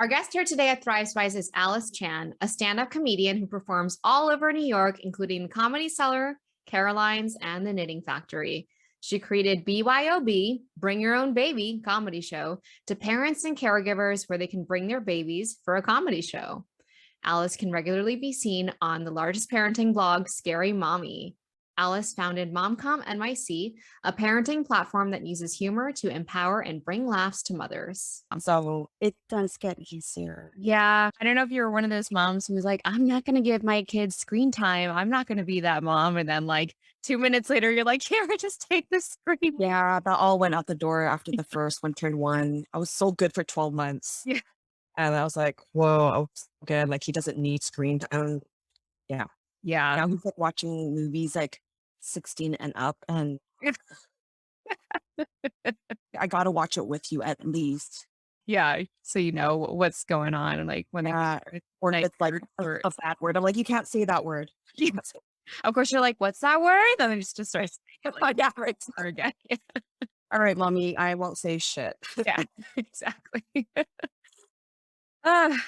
Our guest here today at Thrive Spice is Alyce Chan, a stand-up comedian who performs all over New York, including Comedy Cellar, Caroline's, and the Knitting Factory. She created BYOB, Bring Your Own Baby comedy show to parents and caregivers where they can bring their babies for a comedy show. Alyce can regularly be seen on the largest parenting blog, Scary Mommy. Alyce founded MomCom NYC, a parenting platform that uses humor to empower and bring laughs to mothers. So it does get easier. Yeah. I don't know if you're one of those moms who's like, I'm not going to give my kids screen time. I'm not going to be that mom. And then like 2 minutes later, you're like, here, just take the screen. Yeah, that all went out the door after the first one turned one. I was so good for 12 months. Yeah. And I was like, whoa, I was so good. Like he doesn't need screen time. Yeah. Yeah. Now he's like watching movies like 16 and up. And I got to watch it with you at least. Yeah. So you know what's going on. And like when Yeah. Or like, it's like or, a bad word. I'm like, you can't say that word. Yeah. Of course, you're like, what's that word? And then it just starts like, Yeah, right. start again. All right, mommy, I won't say shit. Yeah, exactly.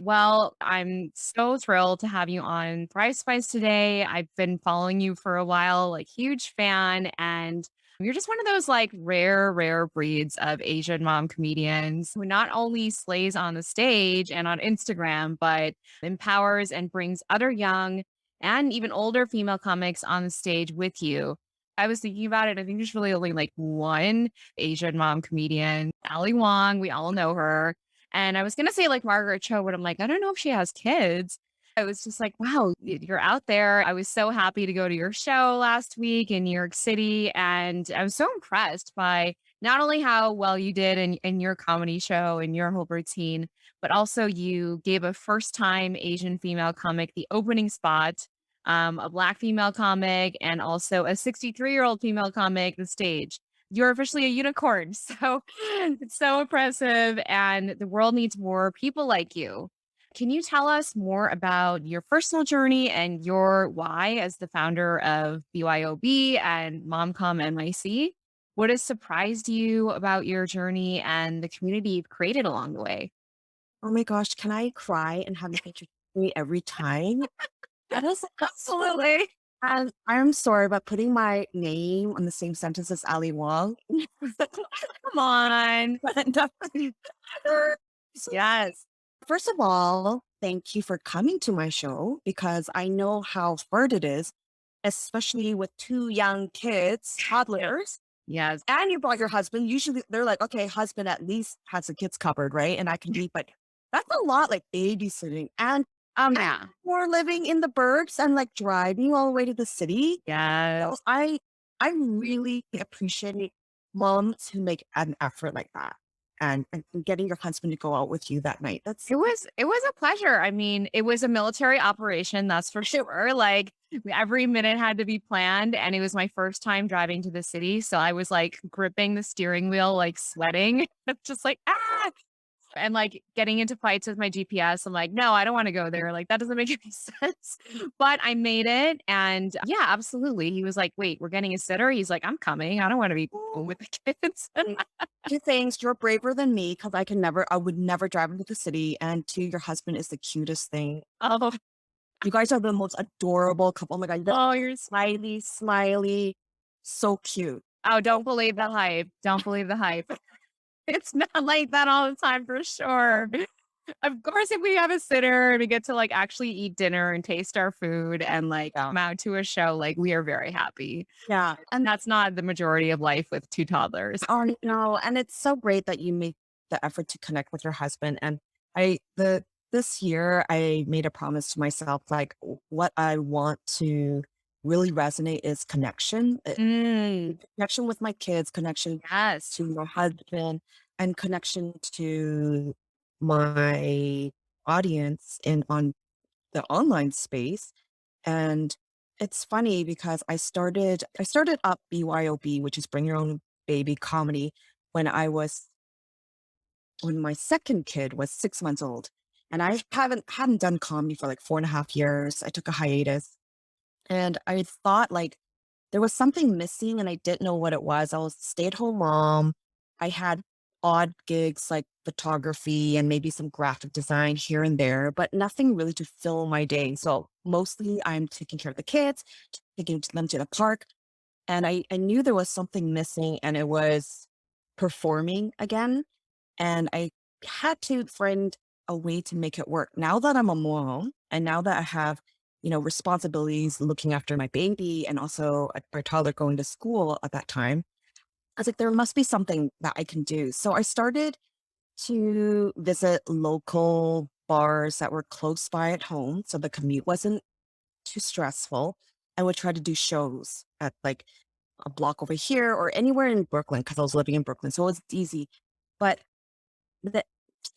Well, I'm so thrilled to have you on Thrive Spice today. I've been following you for a while, like huge fan, and you're just one of those like rare breeds of Asian mom comedians who not only slays on the stage and on Instagram, but empowers and brings other young and even older female comics on the stage with you. I was thinking about it. I think there's really only like one Asian mom comedian, Ali Wong. We all know her. And I was gonna say like Margaret Cho, but I'm like, I don't know if she has kids. I was just like, wow, you're out there. I was so happy to go to your show last week in New York City. And I was so impressed by not only how well you did in your comedy show and your whole routine, but also you gave a first time Asian female comic the opening spot, a Black female comic, and also a 63-year-old female comic the stage. You're officially a unicorn. So it's so impressive. And the world needs more people like you. Can you tell us more about your personal journey and your why as the founder of BYOB and MomCom NYC? What has surprised you about your journey and the community you've created along the way? Oh my gosh, can I cry and have you picture me every time? That is Absolutely. and I'm sorry, but putting my name on the same sentence as Ali Wong. Come on. Yes. First of all, thank you for coming to my show because I know how hard it is, especially with two young kids, toddlers. Yes. And you brought your husband. Usually they're like, okay, husband at least has the kids covered, right? And I can be, but that's a lot like babysitting. And Yeah. we're living in the burbs and like driving all the way to the city. Yes. So I really appreciate moms who make an effort like that and getting your husband to go out with you that night. That's It was a pleasure. I mean, it was a military operation, that's for sure. Like every minute had to be planned and it was my first time driving to the city, so I was like gripping the steering wheel like sweating. Just like ah and like getting into fights with my GPS. I'm like, no, I don't want to go there. Like that doesn't make any sense. But I made it. And yeah, absolutely. He was like, wait, we're getting a sitter. He's like, I'm coming. I don't want to be home with the kids. two things. You're braver than me because I would never drive into the city. And two, your husband is the cutest thing. Oh, You guys are the most adorable couple. Oh my God, oh, you're smiley, so cute. oh, don't believe the hype. Don't believe the hype. It's not like that all the time for sure. Of course, if we have a sitter and we get to like actually eat dinner and taste our food and like Yeah. come out to a show, like we are very happy. Yeah. And that's not the majority of life with two toddlers. Oh no. And it's so great that you make the effort to connect with your husband. And this year I made a promise to myself, like what I want to really resonate is connection. Connection with my kids, connection Yes. to my husband, and connection to my audience in on the online space. And it's funny because I started up BYOB, which is Bring Your Own Baby comedy, when when my second kid was 6 months old. And I hadn't done comedy for like 4.5 years. I took a hiatus. And I thought like there was something missing and I didn't know what it was. I was a stay-at-home mom. I had odd gigs like photography and maybe some graphic design here and there, but nothing really to fill my day. So mostly I'm taking care of the kids, taking them to the park. And I knew there was something missing and it was performing again. And I had to find a way to make it work. Now that I'm a mom and now that I have, responsibilities looking after my baby and also my toddler going to school at that time, I was like, there must be something that I can do. So I started to visit local bars that were close by at home. So the commute wasn't too stressful. I would try to do shows at like a block over here or anywhere in Brooklyn because I was living in Brooklyn. So it was easy. But that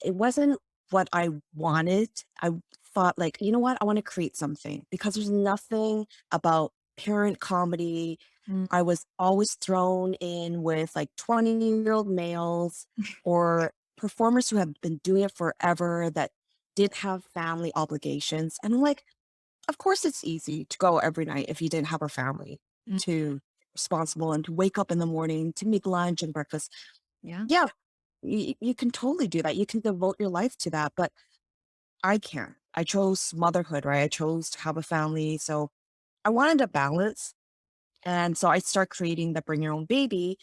it wasn't what I wanted. I thought like, you know what? I want to create something because there's nothing about parent comedy. Mm. I was always thrown in with like 20-year-old males or performers who have been doing it forever that did have family obligations. And I'm like, of course it's easy to go every night if you didn't have a family Mm. to responsible and to wake up in the morning to make lunch and breakfast. Yeah. Yeah, you can totally do that. You can devote your life to that, but I can't. I chose motherhood, right? I chose to have a family. So I wanted a balance. And so I start creating the Bring Your Own Baby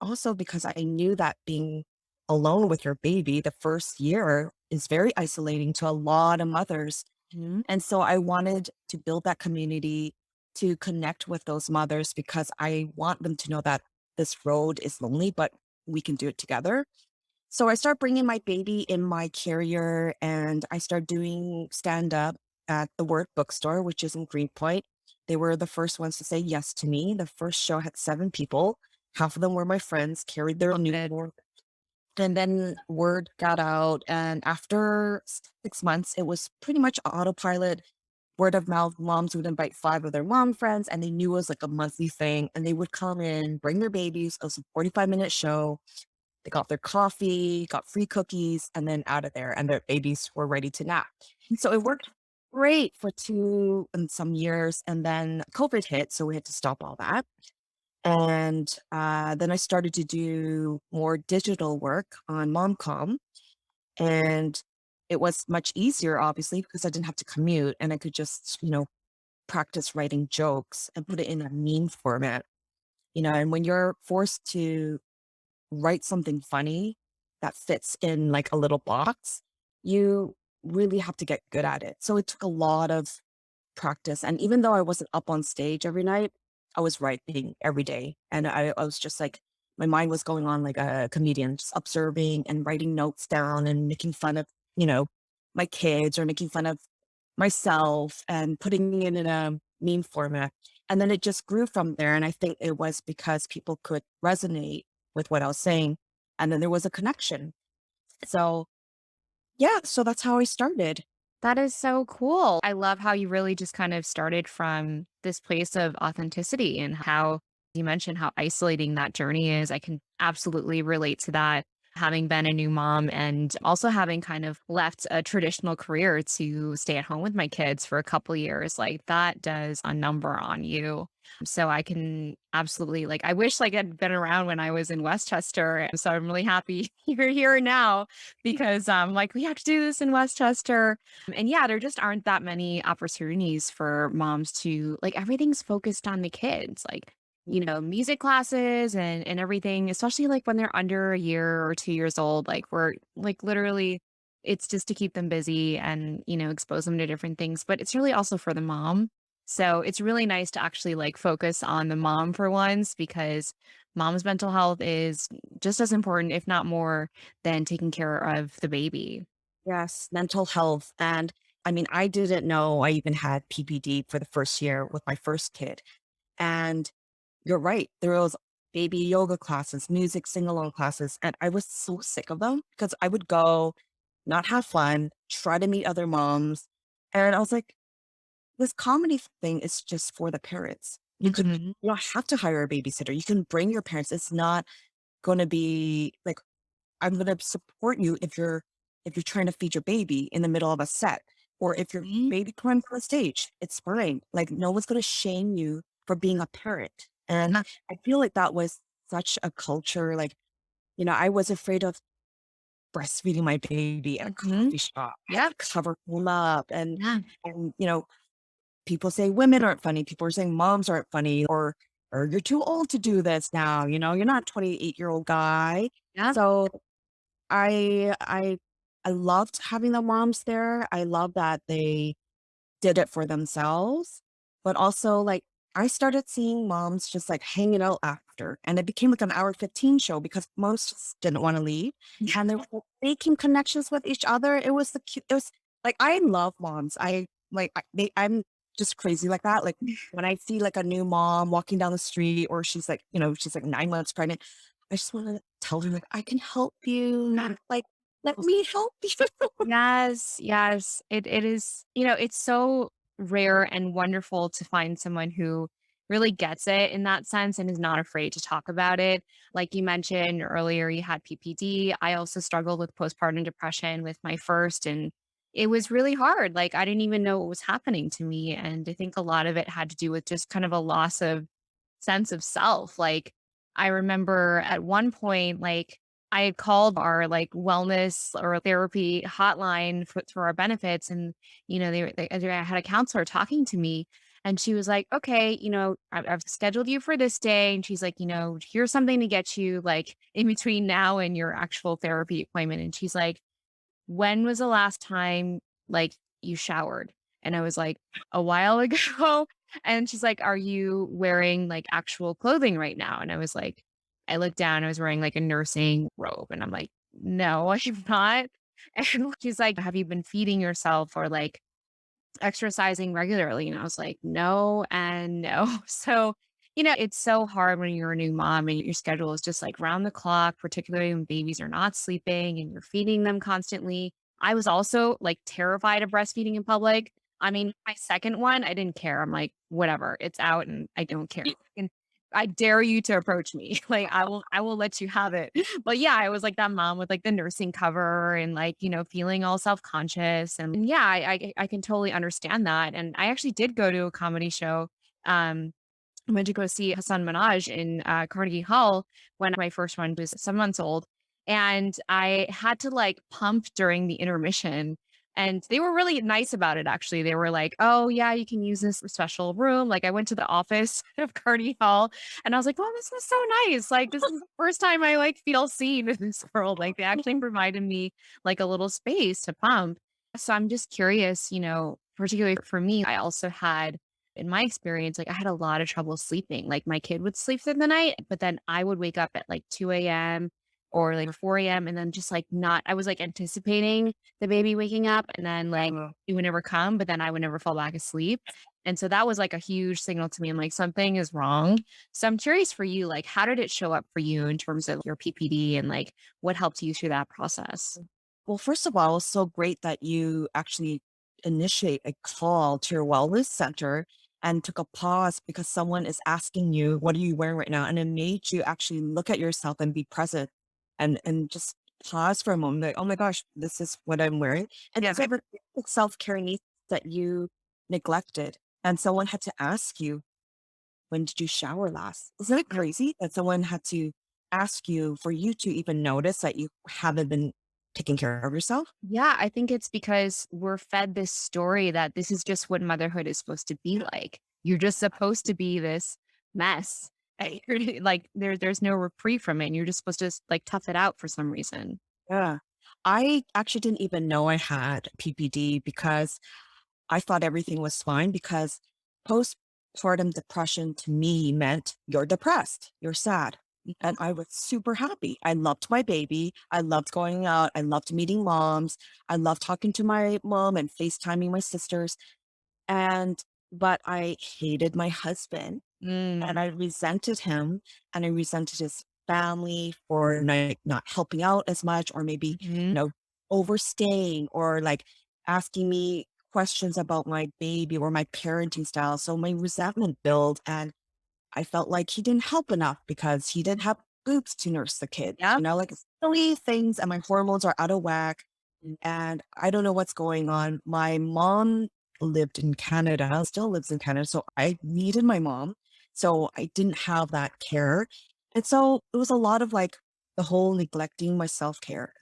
also because I knew that being alone with your baby the first year is very isolating to a lot of mothers. Mhm. And so I wanted to build that community to connect with those mothers because I want them to know that this road is lonely, but we can do it together. So I start bringing my baby in my carrier and I start doing stand up at the Word Bookstore, which is in Greenpoint. They were the first ones to say yes to me. The first show had 7 people. Half of them were my friends, carried their Love it. newborn. And then word got out. And after 6 months, it was pretty much autopilot, word of mouth. Moms would invite 5 of their mom friends, and they knew it was like a monthly thing. And they would come in, bring their babies. It was a 45-minute show. They got their coffee, got free cookies, and then out of there, and their babies were ready to nap. And so it worked great for 2 and some years, and then COVID hit, so we had to stop all that. And then I started to do more digital work on MomCom, and it was much easier, obviously, because I didn't have to commute, and I could just, practice writing jokes and put it in a meme format. And when you're forced to write something funny that fits in like a little box, you really have to get good at it. So it took a lot of practice. And even though I wasn't up on stage every night, I was writing every day. And I was just like, my mind was going on like a comedian, just observing and writing notes down and making fun of, you know, my kids or making fun of myself and putting it in a meme format. And then it just grew from there. And I think it was because people could resonate with what I was saying. And then there was a connection. So yeah, so that's how I started. That is so cool. I love how you really just kind of started from this place of authenticity and how you mentioned how isolating that journey is. I can absolutely relate to that. Having been a new mom and also having kind of left a traditional career to stay at home with my kids for a couple years, like that does a number on you. So I can absolutely I wish I'd been around when I was in Westchester. So I'm really happy you're here now because we have to do this in Westchester. And yeah, there just aren't that many opportunities for moms to everything's focused on the kids. Music classes and everything, especially when they're under a year or 2 years old, we're literally it's just to keep them busy and, expose them to different things. But it's really also for the mom. So it's really nice to actually focus on the mom for once because mom's mental health is just as important, if not more, than taking care of the baby. Yes, mental health. And I mean, I didn't know I even had PPD for the first year with my first kid. And you're right, there was baby yoga classes, music sing along classes. And I was so sick of them because I would go, not have fun, try to meet other moms. And I was like, this comedy thing is just for the parents. Mhm. You don't have to hire a babysitter. You can bring your parents. It's not going to be like, I'm going to support you if you're trying to feed your baby in the middle of a set, or if your Mhm. baby climbs on the stage. It's fine. Like no one's going to shame you for being a parent. And Yeah. I feel like that was such a culture. I was afraid of breastfeeding my baby at a Mhm. coffee shop. I had Yep. to cover him up. Yeah. And, people say women aren't funny. People are saying moms aren't funny, or you're too old to do this now. You're not a 28-year-old guy. Yep. So I loved having the moms there. I love that they did it for themselves, but also, like, I started seeing moms just, like, hanging out after, and it became like an hour 15 show because moms just didn't wanna leave, and they were making connections with each other. It was like, I love moms. I'm just crazy like that. Like, when I see, like, a new mom walking down the street or she's, like, 9 months pregnant, I just wanna tell her, like, "I can help you." Like, "Let me help you." Yes, yes. It is, it's so rare and wonderful to find someone who really gets it in that sense and is not afraid to talk about it. Like you mentioned earlier, you had PPD. I also struggled with postpartum depression with my first, and it was really hard. Like I didn't even know what was happening to me. And I think a lot of it had to do with just kind of a loss of sense of self. Like, I remember at one point, like, I had called our like wellness or therapy hotline for our benefits, and I had a counselor talking to me, and she was like, "Okay, I've scheduled you for this day," and she's like, "Here's something to get you like in between now and your actual therapy appointment," and she's like, when was the last time, like, you showered? And I was like, "A while ago." And she's like, "Are you wearing, like, actual clothing right now?" And I was like, I looked down, I was wearing, like, a nursing robe, and I'm like, "No, I'm not." And she's like, "Have you been feeding yourself or, like, exercising regularly?" And I was like, "No and no." So, it's so hard when you're a new mom and your schedule is just like round the clock, particularly when babies are not sleeping and you're feeding them constantly. I was also like terrified of breastfeeding in public. I mean, my second one, I didn't care. I'm like, whatever, it's out and I don't care. And I dare you to approach me. Like I will let you have it. But yeah, I was like that mom with like the nursing cover and like, feeling all self-conscious. And yeah, I can totally understand that. And I actually did go to a comedy show. I went to go see Hassan Minaj in Carnegie Hall when my first one was 7 months old. And I had to like pump during the intermission. And they were really nice about it, actually. They were like, "Oh, yeah, you can use this special room." Like, I went to the office of Carnegie Hall and I was like, "Oh, this is so nice. Like, this is the first time I like feel seen in this world." Like, they actually provided me like a little space to pump. So I'm just curious, particularly for me, I also had in my experience, like I had a lot of trouble sleeping. Like my kid would sleep through the night, but then I would wake up at like 2 a.m. or like 4 a.m. and then just like not, I was like anticipating the baby waking up and then like it would never come, but then I would never fall back asleep. And so that was like a huge signal to me. I'm like, something is wrong. So I'm curious for you, like, how did it show up for you in terms of your PPD and like what helped you through that process? Well, first of all, it's so great that you actually initiate a call to your wellness center and took a pause because someone is asking you, "What are you wearing right now?" And it made you actually look at yourself and be present and just pause for a moment, like, "Oh my gosh, this is what I'm wearing." And Yeah. it's ever self-care needs that you neglected. And someone had to ask you, "When did you shower last?" Isn't it crazy that someone had to ask you for you to even notice that you haven't been taking care of yourself? Yeah, I think it's because we're fed this story that this is just what motherhood is supposed to be like. You're just supposed to be this mess. And like there's no reprieve from it. And you're just supposed to like tough it out for some reason. Yeah. I actually didn't even know I had PPD because I thought everything was fine because postpartum depression to me meant you're depressed, you're sad. And I was super happy. I loved my baby. I loved going out. I loved meeting moms. I loved talking to my mom and FaceTiming my sisters. And, but I hated my husband Mm, and I resented him and I resented his family for not helping out as much or maybe, mhm. overstaying or like asking me questions about my baby or my parenting style. So my resentment built and I felt like he didn't help enough because he didn't have boobs to nurse the kids, Yep. like silly things and my hormones are out of whack Mm. and I don't know what's going on. My mom lived in Canada, still lives in Canada. So I needed my mom. So I didn't have that care. And so it was a lot of like the whole neglecting self-care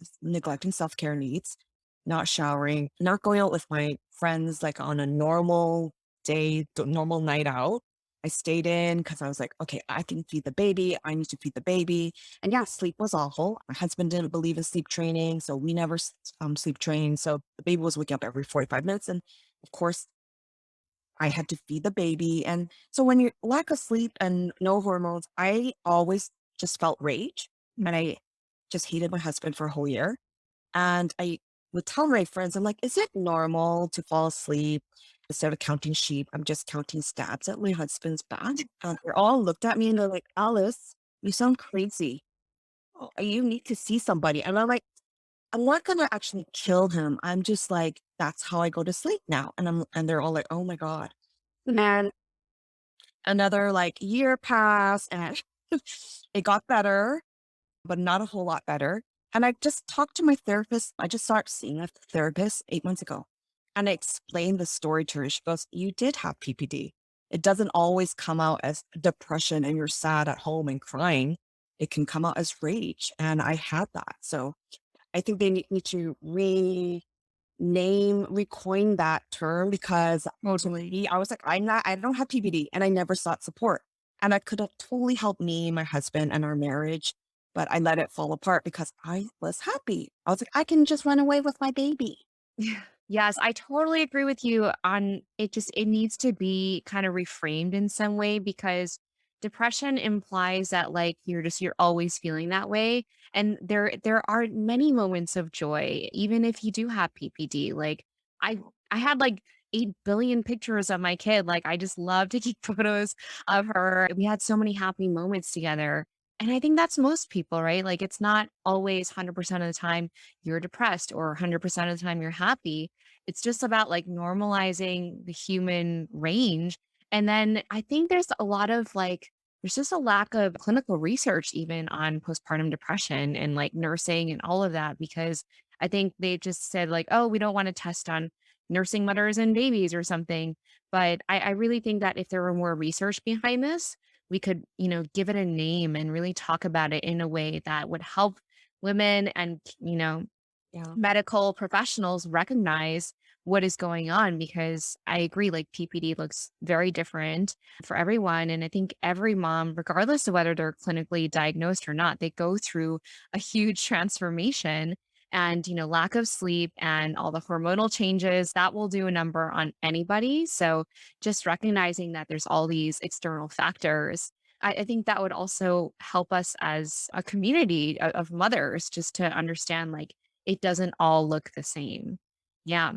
needs, not showering, not going out with my friends like on a normal day, normal night out. I stayed in because I was like, okay, I can feed the baby. I need to feed the baby. And yeah, sleep was awful. My husband didn't believe in sleep training, so we never sleep trained. So the baby was waking up every 45 minutes. And of course, I had to feed the baby. And so when you lack of sleep and no hormones, I always just felt rage. And I just hated my husband for a whole year. And I would tell my friends, I'm like, is it normal to fall asleep instead of counting sheep? I'm just counting stabs at my husband's back. And they all looked at me and they're like, Alice, you sound crazy. Oh, you need to see somebody. And I'm like, I'm not gonna actually kill him. I'm just like, that's how I go to sleep now. And they're all like, oh my God. And another like year passed and it got better, but not a whole lot better. And I just talked to my therapist. I just started seeing a therapist 8 months ago. And I explained the story to her. She goes, you did have PPD. It doesn't always come out as depression and you're sad at home and crying. It can come out as rage. And I had that. So I think they need to recoin that term because to Totally. me, I was like, I don't have PPD and I never sought support. And I could have totally helped me, my husband, and our marriage, but I let it fall apart because I was happy. I was like, I can just run away with my baby. Yes, I totally agree with you on it. Just it needs to be kind of reframed in some way because depression implies that like you're always feeling that way. And there are many moments of joy, even if you do have PPD. Like I I had like 8 billion pictures of my kid. Like I just love taking photos of her. We had so many happy moments together. And I think that's most people, right? Like it's not always 100% of the time you're depressed or 100% of the time you're happy. It's just about like normalizing the human range. And then I think there's a lot of like, there's just a lack of clinical research even on postpartum depression and like nursing and all of that, because I think they just said like, oh, we don't want to test on nursing mothers and babies or something. But I really think that if there were more research behind this, we could, give it a name and really talk about it in a way that would help women and, Yeah. medical professionals recognize what is going on because I agree, like PPD looks very different for everyone. And I think every mom, regardless of whether they're clinically diagnosed or not, they go through a huge transformation. And, lack of sleep and all the hormonal changes that will do a number on anybody. So just recognizing that there's all these external factors. I think that would also help us as a community of mothers just to understand like it doesn't all look the same. Yeah.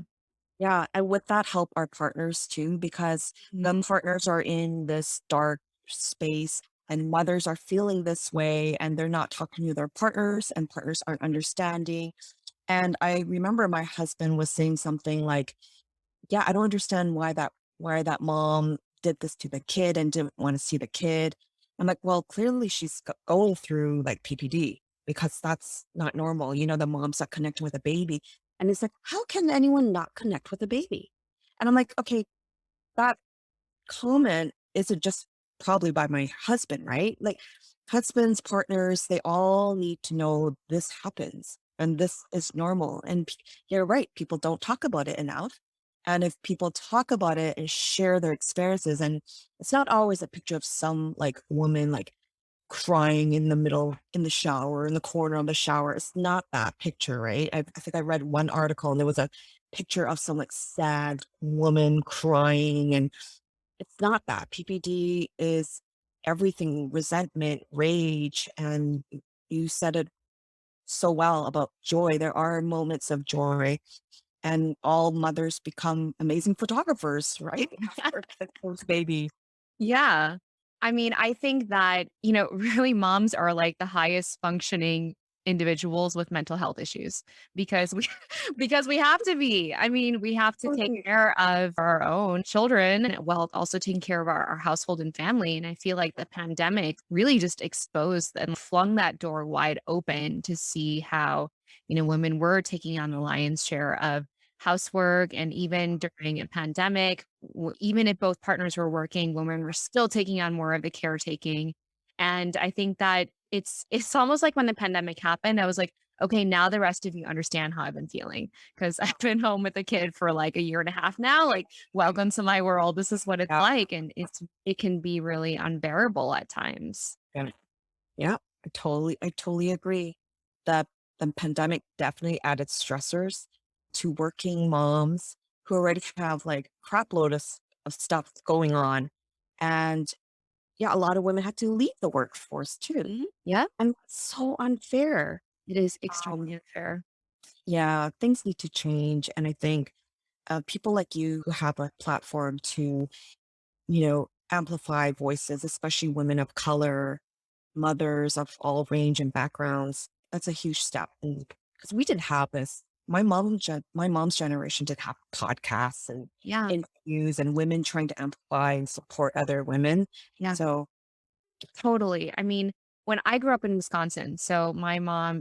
Yeah. And with that, help our partners too, because Mhm. them partners are in this dark space and mothers are feeling this way and they're not talking to their partners and partners aren't understanding. And I remember my husband was saying something like, yeah, I don't understand why that mom did this to the kid and didn't want to see the kid. I'm like, well, clearly she's going through like PPD because that's not normal. The mom's not connecting with a baby. And it's like, how can anyone not connect with a baby? And I'm like, okay, that comment isn't just probably by my husband, right? Like husbands, partners, they all need to know this happens and this is normal. And you're right, people don't talk about it enough. And if people talk about it and share their experiences, and it's not always a picture of some like woman like crying in the middle in the shower, in the corner of the shower. It's not that picture, right? I think I read one article and there was a picture of some like sad woman crying and it's not that. PPD is everything, resentment, rage, and you said it so well about joy. There are moments of joy, and all mothers become amazing photographers, right? After those babies. Yeah. I mean, I think that, really moms are like the highest functioning individuals with mental health issues because we because we have to be. I mean, we have to take care of our own children while also taking care of our household and family. And I feel like the pandemic really just exposed and flung that door wide open to see how, women were taking on the lion's share of housework. And even during a pandemic, even if both partners were working, women were still taking on more of the caretaking. And I think that it's almost like when the pandemic happened, I was like, okay, now the rest of you understand how I've been feeling because I've been home with a kid for like a year and a half now. Like, welcome to my world. This is what it's Yeah. like. And it can be really unbearable at times. Yeah. Yeah. I totally agree. that the pandemic definitely added stressors to working moms who already have like crap load of stuff going on. And yeah, a lot of women had to leave the workforce too. Yeah, And that's so unfair. it is Um, extremely unfair. yeah, things need to change. And I think people like you who have a platform to, amplify voices, especially women of color, mothers of all range and backgrounds, that's a huge step. Because we didn't have this. My mom's generation did have podcasts and Yeah. interviews and women trying to amplify and support other women. Yeah. So Totally. I mean, when I grew up in Wisconsin, so my mom,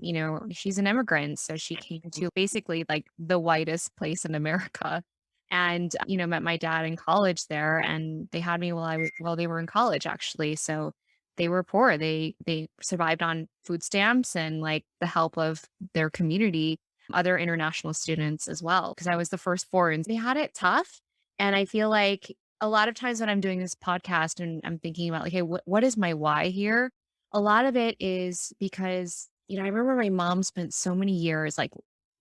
she's an immigrant. So she came to basically like the whitest place in America and, met my dad in college there. And they had me while they were in college, actually. So they were poor. They survived on food stamps and like the help of their community, other international students as well, because I was the first foreign. They had it tough. And I feel like a lot of times when I'm doing this podcast and I'm thinking about like, hey, what is my why here? A lot of it is because, I remember my mom spent so many years like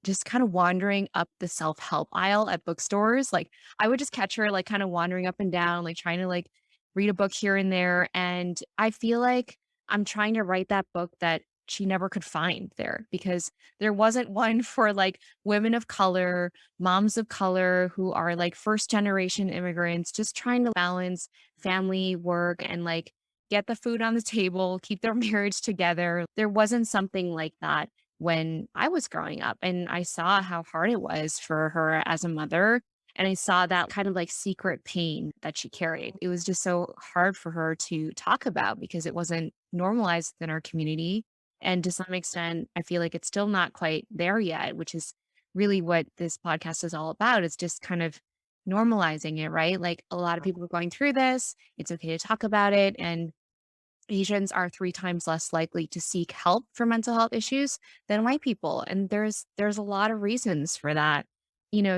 just kind of wandering up the self-help aisle at bookstores. Like I would just catch her like kind of wandering up and down, like trying to like read a book here and there. And I feel like I'm trying to write that book that she never could find there because there wasn't one for like women of color, moms of color who are like first generation immigrants, just trying to balance family, work, and like get the food on the table, keep their marriage together. There wasn't something like that when I was growing up. And I saw how hard it was for her as a mother. And I saw that kind of like secret pain that she carried. It was just so hard for her to talk about because it wasn't normalized in our community. And to some extent, I feel like it's still not quite there yet, which is really what this podcast is all about. It's just kind of normalizing it, right? Like a lot of people are going through this. It's okay to talk about it. And Asians are 3 times less likely to seek help for mental health issues than white people, and there's a lot of reasons for that.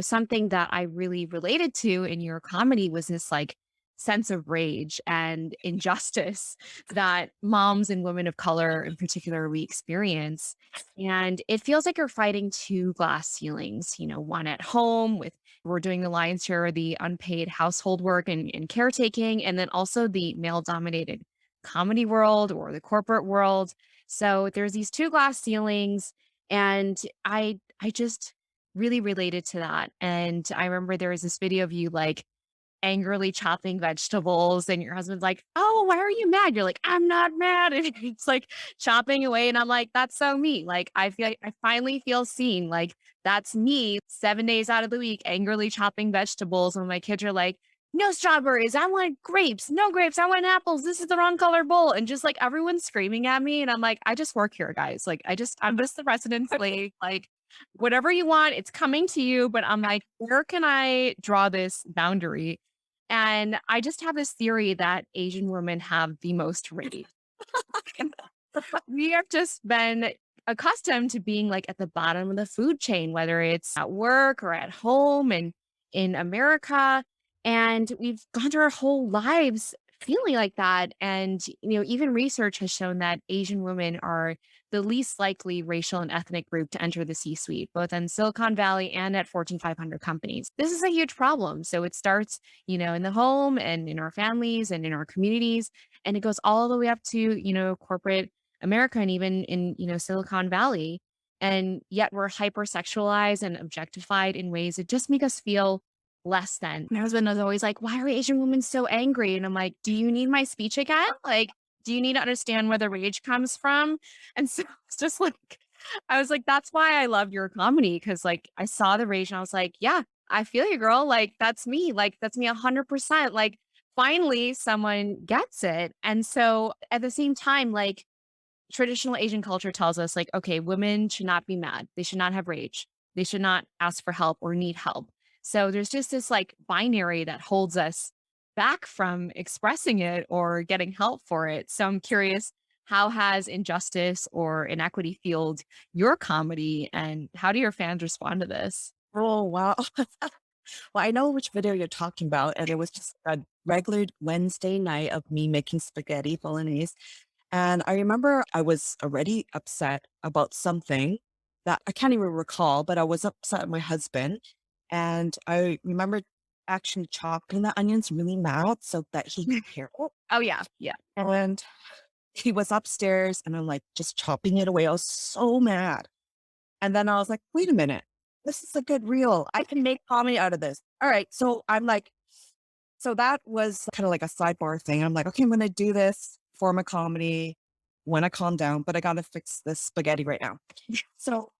Something that I really related to in your comedy was this, like, sense of rage and injustice that moms and women of color in particular we experience, and it feels like you're fighting 2 glass ceilings, one at home with we're doing the lion's share of the unpaid household work and caretaking, and then also the male-dominated comedy world or the corporate world. So there's these 2 glass ceilings and I just really related to that. And I remember there was this video of you like angrily chopping vegetables and your husband's like, "Oh, why are you mad?" You're like, "I'm not mad." And it's like chopping away and I'm like, "That's so me." Like I feel like I finally feel seen. Like that's me 7 days out of the week angrily chopping vegetables when my kids are like, "No strawberries. I want grapes. No grapes. I want apples. This is the wrong color bowl." And just like everyone's screaming at me and I'm like, "I just work here, guys. Like I'm just the resident slave. Like whatever you want, it's coming to you." But I'm like, where can I draw this boundary? And I just have this theory that Asian women have the most rage. We have just been accustomed to being like at the bottom of the food chain, whether it's at work or at home and in America. And we've gone through our whole lives feeling like that. And, even research has shown that Asian women are the least likely racial and ethnic group to enter the C suite, both in Silicon Valley and at Fortune 500 companies. This is a huge problem. So it starts, in the home and in our families and in our communities. And it goes all the way up to, corporate America and even in, Silicon Valley. And yet we're hypersexualized and objectified in ways that just make us feel less than. My husband was always like, "Why are Asian women so angry?" And I'm like, "Do you need my speech again? Like, do you need to understand where the rage comes from?" And so it's just like, I was like, that's why I love your comedy. Cause like I saw the rage and I was like, yeah, I feel you, girl. Like that's me. Like that's me 100%. Like finally someone gets it. And so at the same time, like, traditional Asian culture tells us like, okay, women should not be mad. They should not have rage. They should not ask for help or need help. So there's just this like binary that holds us back from expressing it or getting help for it. So I'm curious, how has injustice or inequity fueled your comedy, and how do your fans respond to this? Oh, wow. Well, I know which video you're talking about, and it was just a regular Wednesday night of me making spaghetti bolognese. And I remember I was already upset about something that I can't even recall, but I was upset at my husband. And I remember actually chopping the onions really mild so that he could hear it. Oh yeah, yeah. And he was upstairs and I'm like just chopping it away. I was so mad. And then I was like, wait a minute, this is a good reel. I can make comedy out of this. All right. So I'm like, so that was kind of like a sidebar thing. I'm like, okay, I'm going to do this for my comedy when I calm down, but I got to fix this spaghetti right now. So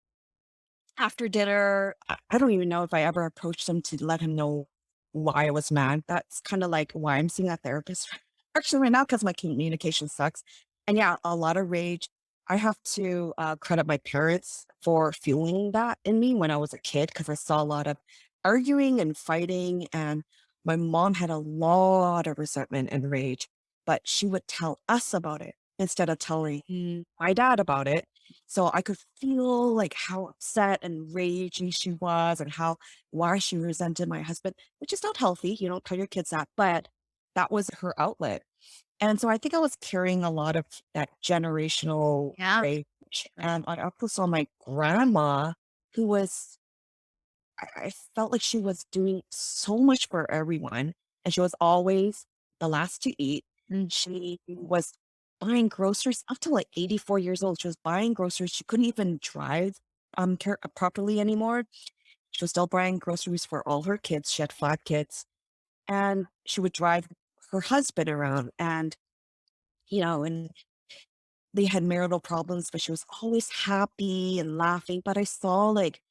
after dinner, I don't even know if I ever approached him to let him know why I was mad. That's kind of like why I'm seeing a therapist actually right now because my communication sucks. And yeah, a lot of rage. I have to credit my parents for fueling that in me when I was a kid because I saw a lot of arguing and fighting. And my mom had a lot of resentment and rage, but she would tell us about it instead of telling my dad about it. So I could feel like how upset and ragey she was and how why she resented my husband, which is not healthy. You don't tell your kids that, but that was her outlet. And so I think I was carrying a lot of that generational Yeah. rage. And I also saw my grandma, who was, I felt like she was doing so much for everyone. And she was always the last to eat. Mm. She was buying groceries up to like 84 years old. She was buying groceries. She couldn't even drive properly anymore. She was still buying groceries for all her kids. She had 5 kids. And she would drive her husband around and they had marital problems, but she was always happy and laughing. But I saw like,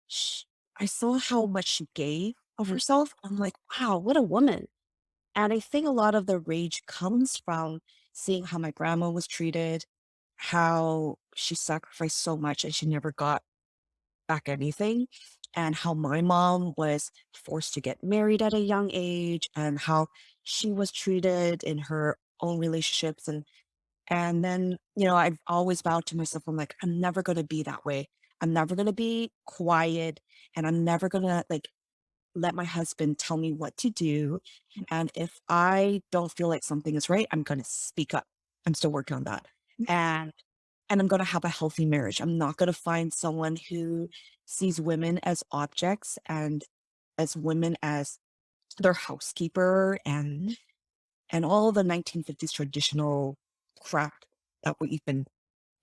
sh I saw how much she gave of herself. I'm like, wow, what a woman. And I think a lot of the rage comes from seeing how my grandma was treated, how she sacrificed so much and she never got back anything, and how my mom was forced to get married at a young age, and how she was treated in her own relationships. And then, I've always vowed to myself, I'm like, I'm never going to be that way. I'm never going to be quiet and I'm never going to like let my husband tell me what to do. And if I don't feel like something is right, I'm going to speak up. I'm still working on that. And I'm going to have a healthy marriage. I'm not going to find someone who sees women as objects and as women as their housekeeper and all the 1950s traditional crap that we've been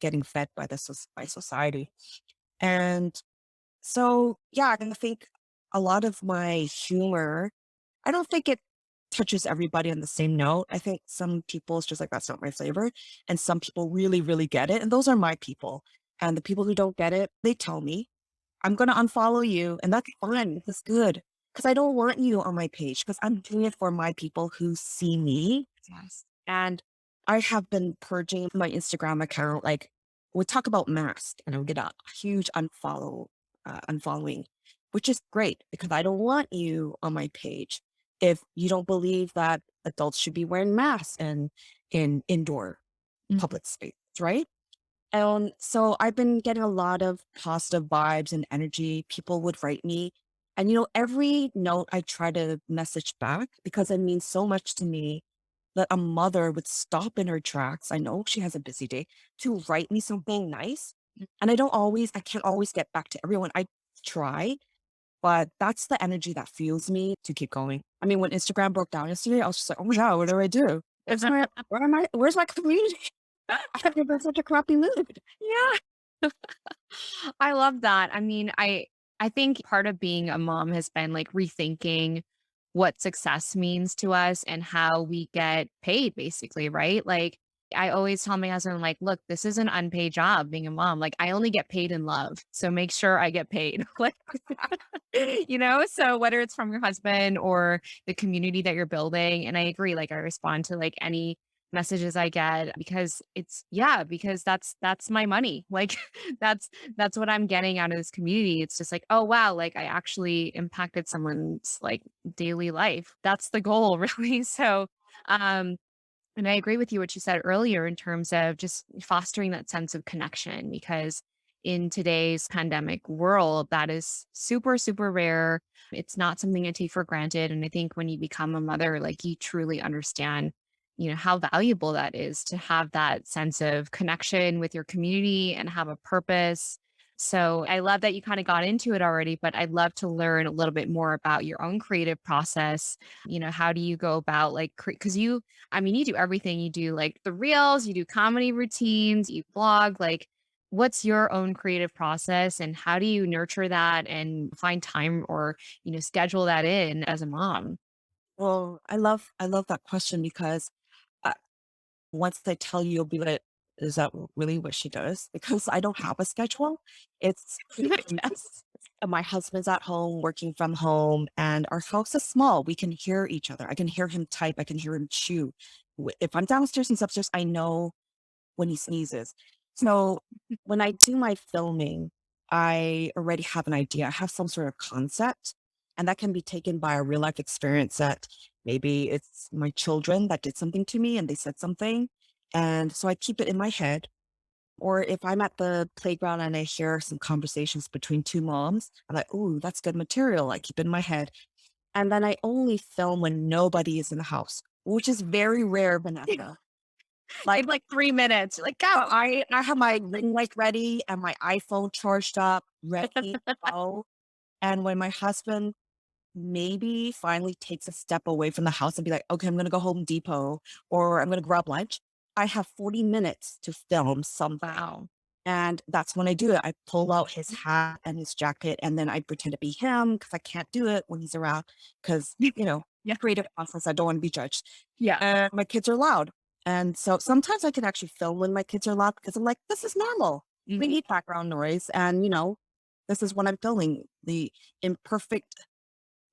getting fed by by society. And so, yeah, I think a lot of my humor, I don't think it touches everybody on the same note. I think some people it's just like, that's not my flavor. And some people really, really get it. And those are my people. And the people who don't get it, they tell me, I'm going to unfollow you. And that's fine. That's good. Because I don't want you on my page because I'm doing it for my people who see me. Yes. And I have been purging my Instagram account. Like, we talk about masks and I would get a huge unfollowing, which is great because I don't want you on my page if you don't believe that adults should be wearing masks and in indoor Mm. public spaces, right? And so I've been getting a lot of positive vibes and energy. People would write me. And, every note I try to message back because it means so much to me that a mother would stop in her tracks. I know she has a busy day to write me something nice. And I can't always get back to everyone. I try, but that's the energy that fuels me to keep going. I mean, when Instagram broke down yesterday, I was just like, oh my God, what do I do? Where's my community? I've been in such a crappy mood. Yeah. I love that. I mean, I think part of being a mom has been like rethinking what success means to us and how we get paid basically, right? Like I always tell my husband like, look, this is an unpaid job being a mom. Like I only get paid in love. So make sure I get paid. Like so whether it's from your husband or the community that you're building, and I agree, like I respond to like any messages I get because because that's my money. Like that's what I'm getting out of this community. It's just like, oh wow, like I actually impacted someone's like daily life. That's the goal, really. So um And I agree with you what you said earlier in terms of just fostering that sense of connection because in today's pandemic world, that is super, super rare. It's not something I take for granted. And I think when you become a mother, like you truly understand, how valuable that is to have that sense of connection with your community and have a purpose. So I love that you kind of got into it already, but I'd love to learn a little bit more about your own creative process. How do you go about like, because you do everything. You do like the reels, you do comedy routines, you blog. Like, what's your own creative process and how do you nurture that and find time or, schedule that in as a mom? Well, I love that question because uh, once I tell you, you'll be like, is that really what she does? Because I don't have a schedule. It's Yes. my husband's at home working from home and our house is small. We can hear each other. I can hear him type. I can hear him chew. If I'm downstairs and upstairs, I know when he sneezes. So when I do my filming, I already have an idea. I have some sort of concept, and that can be taken by a real life experience that maybe it's my children that did something to me and they said something. And so I keep it in my head. Or if I'm at the playground and I hear some conversations between two moms, I'm like, ooh, that's good material. I keep it in my head. And then I only film when nobody is in the house, which is very rare, Vanessa. In like 3 minutes. You're like, So go. I have my ring light ready and my iPhone charged up, ready to go. And when my husband maybe finally takes a step away from the house and be like, okay, I'm gonna go Home Depot or I'm gonna grab lunch, I have 40 minutes to film something. Wow. And that's when I do it. I pull out his hat and his jacket and then I pretend to be him because I can't do it when he's around because, Yeah. creative process, I don't want to be judged. Yeah. And my kids are loud. And so sometimes I can actually film when my kids are loud because I'm like, this is normal. We Mhm. need background noise. And, this is what I'm filming the imperfect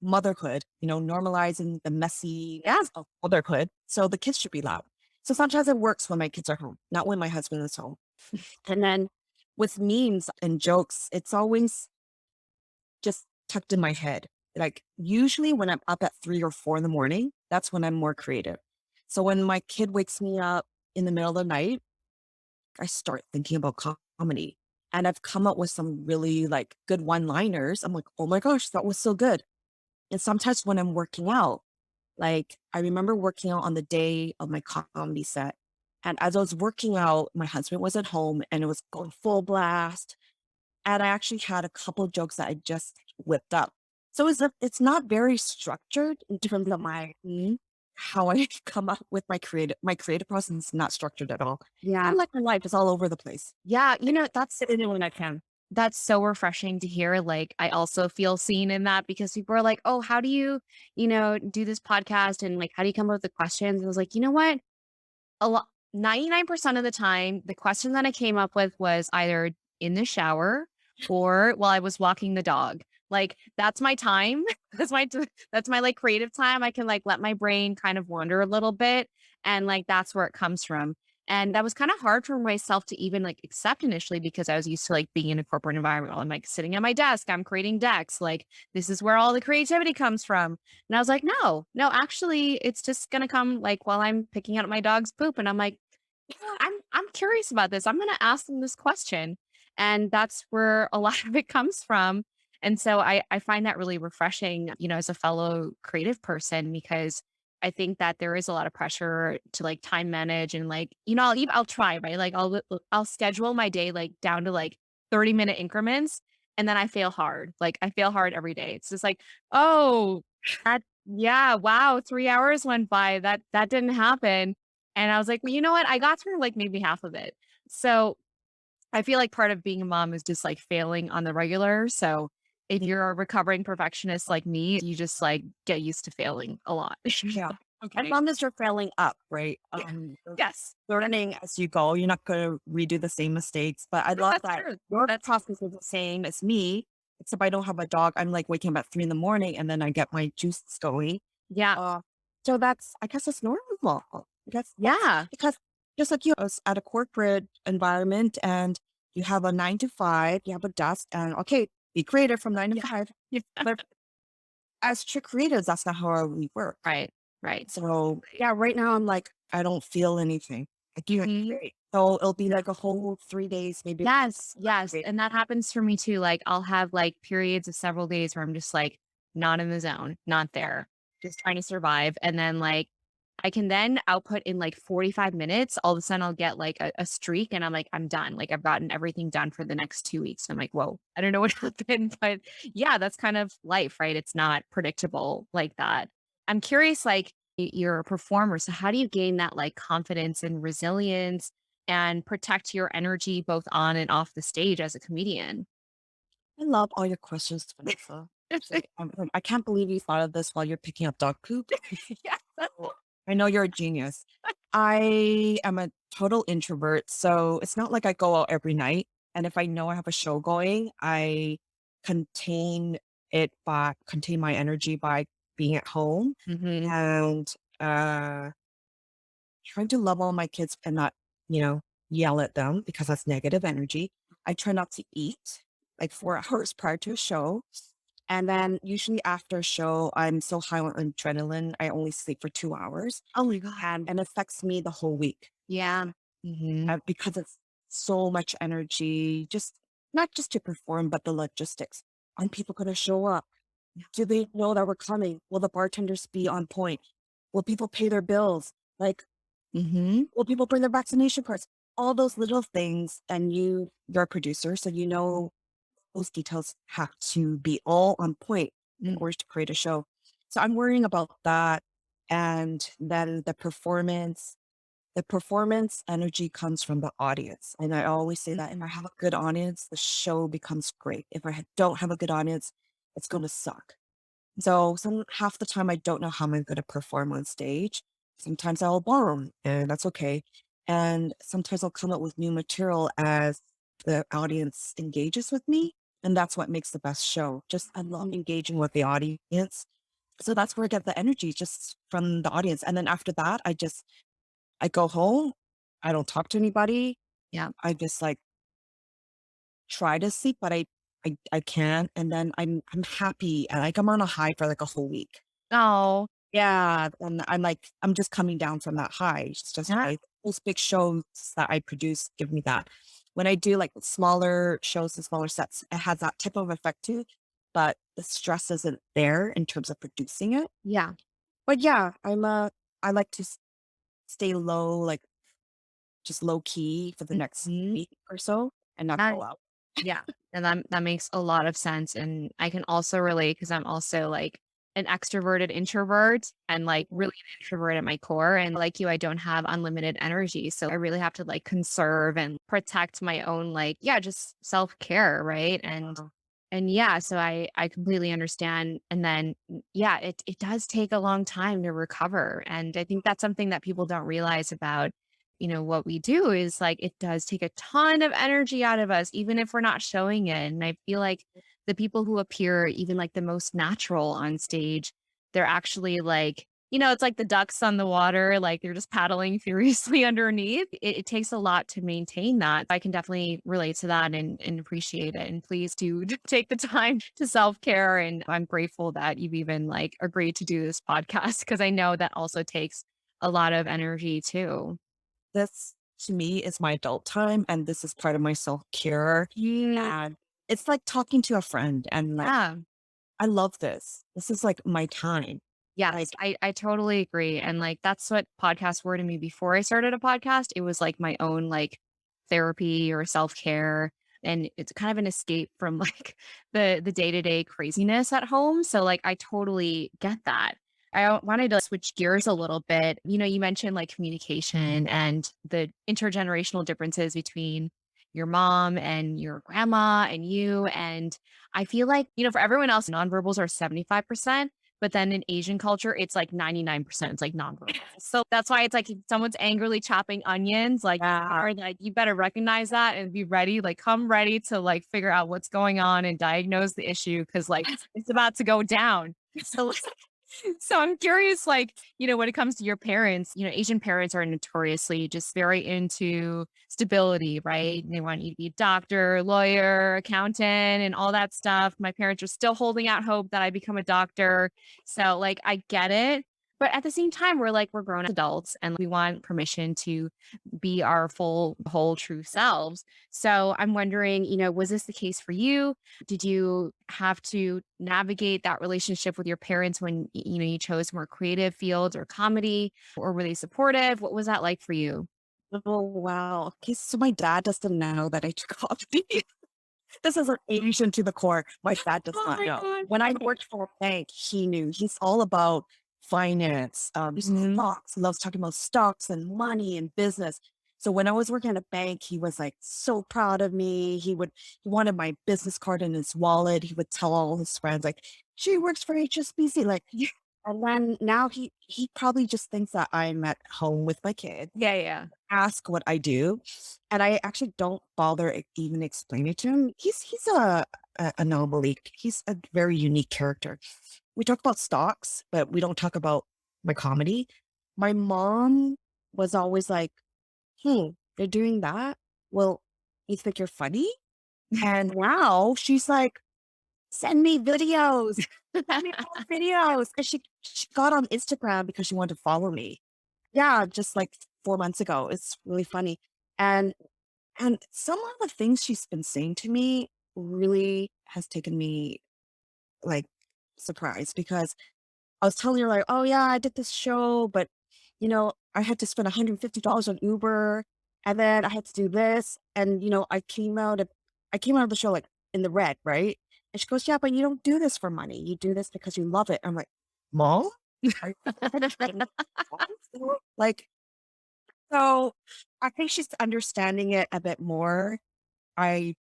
motherhood, normalizing the messy of motherhood. So the kids should be loud. So sometimes it works when my kids are home, not when my husband is home. And then with memes and jokes, it's always just tucked in my head. Like usually when I'm up at 3 or 4 in the morning, that's when I'm more creative. So when my kid wakes me up in the middle of the night, I start thinking about comedy. And I've come up with some really like good one-liners. I'm like, oh my gosh, that was so good. And sometimes when I'm working out, like I remember working out on the day of my comedy set. And as I was working out, my husband was at home and it was going full blast. And I actually had a couple of jokes that I just whipped up. So it's not very structured in terms of how I come up with my creative process is not structured at all. Yeah. I'm like my life is all over the place. Yeah. That's it in when I can. That's so refreshing to hear. Like, I also feel seen in that because people are like, oh, how do you do this podcast? And like, how do you come up with the questions? And I was like, you know what? A lot 99% of the time, the question that I came up with was either in the shower or while I was walking the dog. Like that's my time. That's my like creative time. I can like let my brain kind of wander a little bit and like that's where it comes from. And that was kind of hard for myself to even like accept initially because I was used to like being in a corporate environment. I'm like sitting at my desk, I'm creating decks. Like this is where all the creativity comes from. And I was like, no, no, actually, it's just gonna come like while I'm picking out my dog's poop. And I'm like, I'm curious about this. I'm gonna ask them this question. And that's where a lot of it comes from. And so I find that really refreshing, as a fellow creative person, because I think that there is a lot of pressure to like time manage and like, I'll try, right? Like I'll schedule my day like down to like 30-minute increments and then I fail hard. Like I fail hard every day. It's just like, oh, yeah, wow, 3 hours went by. That didn't happen. And I was like, "Well, you know what? I got through like maybe half of it." So, I feel like part of being a mom is just like failing on the regular. So, if you're a recovering perfectionist like me, you just like get used to failing a lot. Yeah. As Okay. long as you're failing up, right? Yeah. Yes. Learning as you go. You're not going to redo the same mistakes. But I love That's that true. your That's process is the same as me, except I don't have a dog. I'm like waking up at 3 in the morning and then I get my juices going. yeah. Uh, so I guess it's normal. I guess that's Yeah. because just like you, I was at a corporate environment and you have a 9 to 5, you have a desk, and okay, be creative from 9 to 5. Yeah. But as true creatives, that's not how we work. Right. Right. So yeah, right now I'm like, I don't feel anything. Like you, Mhm. so it'll be like a whole 3 days, maybe. Yes, yes, Right. and that happens for me too, like, I'll have, like, periods of several days where I'm just, like, not in the zone, not there, just trying to survive, and then, like, I can then output in, like, 45 minutes, all of a sudden I'll get, like, a streak, and I'm like, "I'm done," like, I've gotten everything done for the next 2 weeks, I'm like, "Whoa, I don't know what happened," but yeah, that's kind of life, right? It's not predictable like that. I'm curious, like, you're a performer, so how do you gain that, like, confidence and resilience and protect your energy both on and off the stage as a comedian? I love all your questions, Vanessa. Seriously, I can't believe you thought of this while you're picking up dog poop. Yeah. Oh, I know you're a genius. I am a total introvert, so it's not like I go out every night. And if I know I have a show going, I contain contain my energy by being at home Mhm. and uh trying to love all my kids and not, you know, yell at them because that's negative energy. I try not to eat like 4 hours prior to a show. And then usually after a show, I'm so high on adrenaline, I only sleep for 2 hours. Oh my god. And it affects me the whole week Yeah. Mhm. because it's so much energy, just not just to perform, but the logistics. Are people going to show up? Do they know that we're coming? Will the bartenders be on point? Will people pay their bills? Like, Mhm. will people bring their vaccination cards? All those little things. And you're a producer, so you know those details have to be all on point in Mm. order to create a show. So I'm worrying about that. And then the performance energy comes from the audience. And I always say that if I have a good audience, the show becomes great. If don't have a good audience, it's going to suck. So half the time I don't know how I'm going to perform on stage. Sometimes I'll bomb, and that's okay. And sometimes I'll come up with new material as the audience engages with me, and that's what makes the best show. Just I love engaging with the audience. So that's where I get the energy just from the audience. And then after that, I go home. I don't talk to anybody. Yeah. I just like try to sleep, but I can't. And then I'm happy and like I'm on a high for like a whole week. Oh. Yeah, and I'm just coming down from that high. It's just Yeah. like those big shows that I produce give me that. When I do like smaller shows and smaller sets, it has that type of effect too, but the stress isn't there in terms of producing it. Yeah. But yeah, I like to stay low, like just low key for the next Mhm. week or so and not That go out. Yeah, and that makes a lot of sense, and I can also relate because 'cause I'm also, like, an extroverted introvert and, like, really an introvert at my core, and like you, I don't have unlimited energy, so I really have to, like, conserve and protect my own, like yeah, just self-care, right? And yeah, so I completely understand, and then, yeah, it does take a long time to recover, and I think that's something that people don't realize about what we do is like it does take a ton of energy out of us, even if we're not showing it. And I feel like the people who appear even like the most natural on stage, they're actually like, it's like the ducks on the water, like they're just paddling furiously underneath. It takes a lot to maintain that. I can definitely relate to that and appreciate it. And please do take the time to self care. And I'm grateful that you've even like agreed to do this podcast because I know that also takes a lot of energy too. This to me is my adult time and this is part of my self-care. Mm, And it's like talking to a friend and like, yeah. I love this. This is like my time. Yes, Like, I totally agree. And like that's what podcasts were to me before I started a podcast. It was like my own like therapy or self-care. And it's kind of an escape from like the day-to-day craziness at home. So like I totally get that. I wanted to switch gears a little bit. You mentioned like communication and the intergenerational differences between your mom and your grandma and you. And I feel like, for everyone else, nonverbals are 75%. But then in Asian culture, it's like 99%. It's like nonverbal. So that's why it's like if someone's angrily chopping onions, like, yeah, or like you better recognize that and be ready, like come ready to like figure out what's going on and diagnose the issue because like it's about to go down. So so I'm curious, like, when it comes to your parents, Asian parents are notoriously just very into stability, right? They want you to be a doctor, lawyer, accountant, and all that stuff. My parents are still holding out hope that I become a doctor. So, like, I get it. But at the same time, we're grown adults and we want permission to be our full, whole, true selves. So I'm wondering, was this the case for you? Did you have to navigate that relationship with your parents when, you chose more creative fields or comedy, or were they supportive? What was that like for you? Oh, wow. Okay, so my dad doesn't know that I took off. This is an Asian to the core. My dad does Oh not my know. God. When I worked for a bank, he knew. He's all about finance, Mhm. stocks, loves talking about stocks and money and business. So when I was working at a bank, he was like so proud of me. He wanted my business card in his wallet. He would tell all his friends, like, she works for HSBC. Like, and then now he probably just thinks that I'm at home with my kid, Yeah, yeah. ask what I do, and I actually don't bother even explaining to him. He's a anomaly. He's a very unique character. We talk about stocks, but we don't talk about my comedy. My mom was always like, they're doing that? Well, you think you're funny? And now she's like, send me videos. Send me more videos. And she got on Instagram because she wanted to follow me. Yeah, just like 4 months ago. It's really funny. And and some of the things she's been saying to me really has taken me, like, surprised because I was telling her like, "Oh, yeah, I did this show, but, I had to spend $150 on Uber, and then I had to do this, and, I came out of the show, like, in the red, right?" And she goes, "Yeah, but you don't do this for money. You do this because you love it." I'm like, "Mom? Are you like, so I think she's understanding it a bit more. I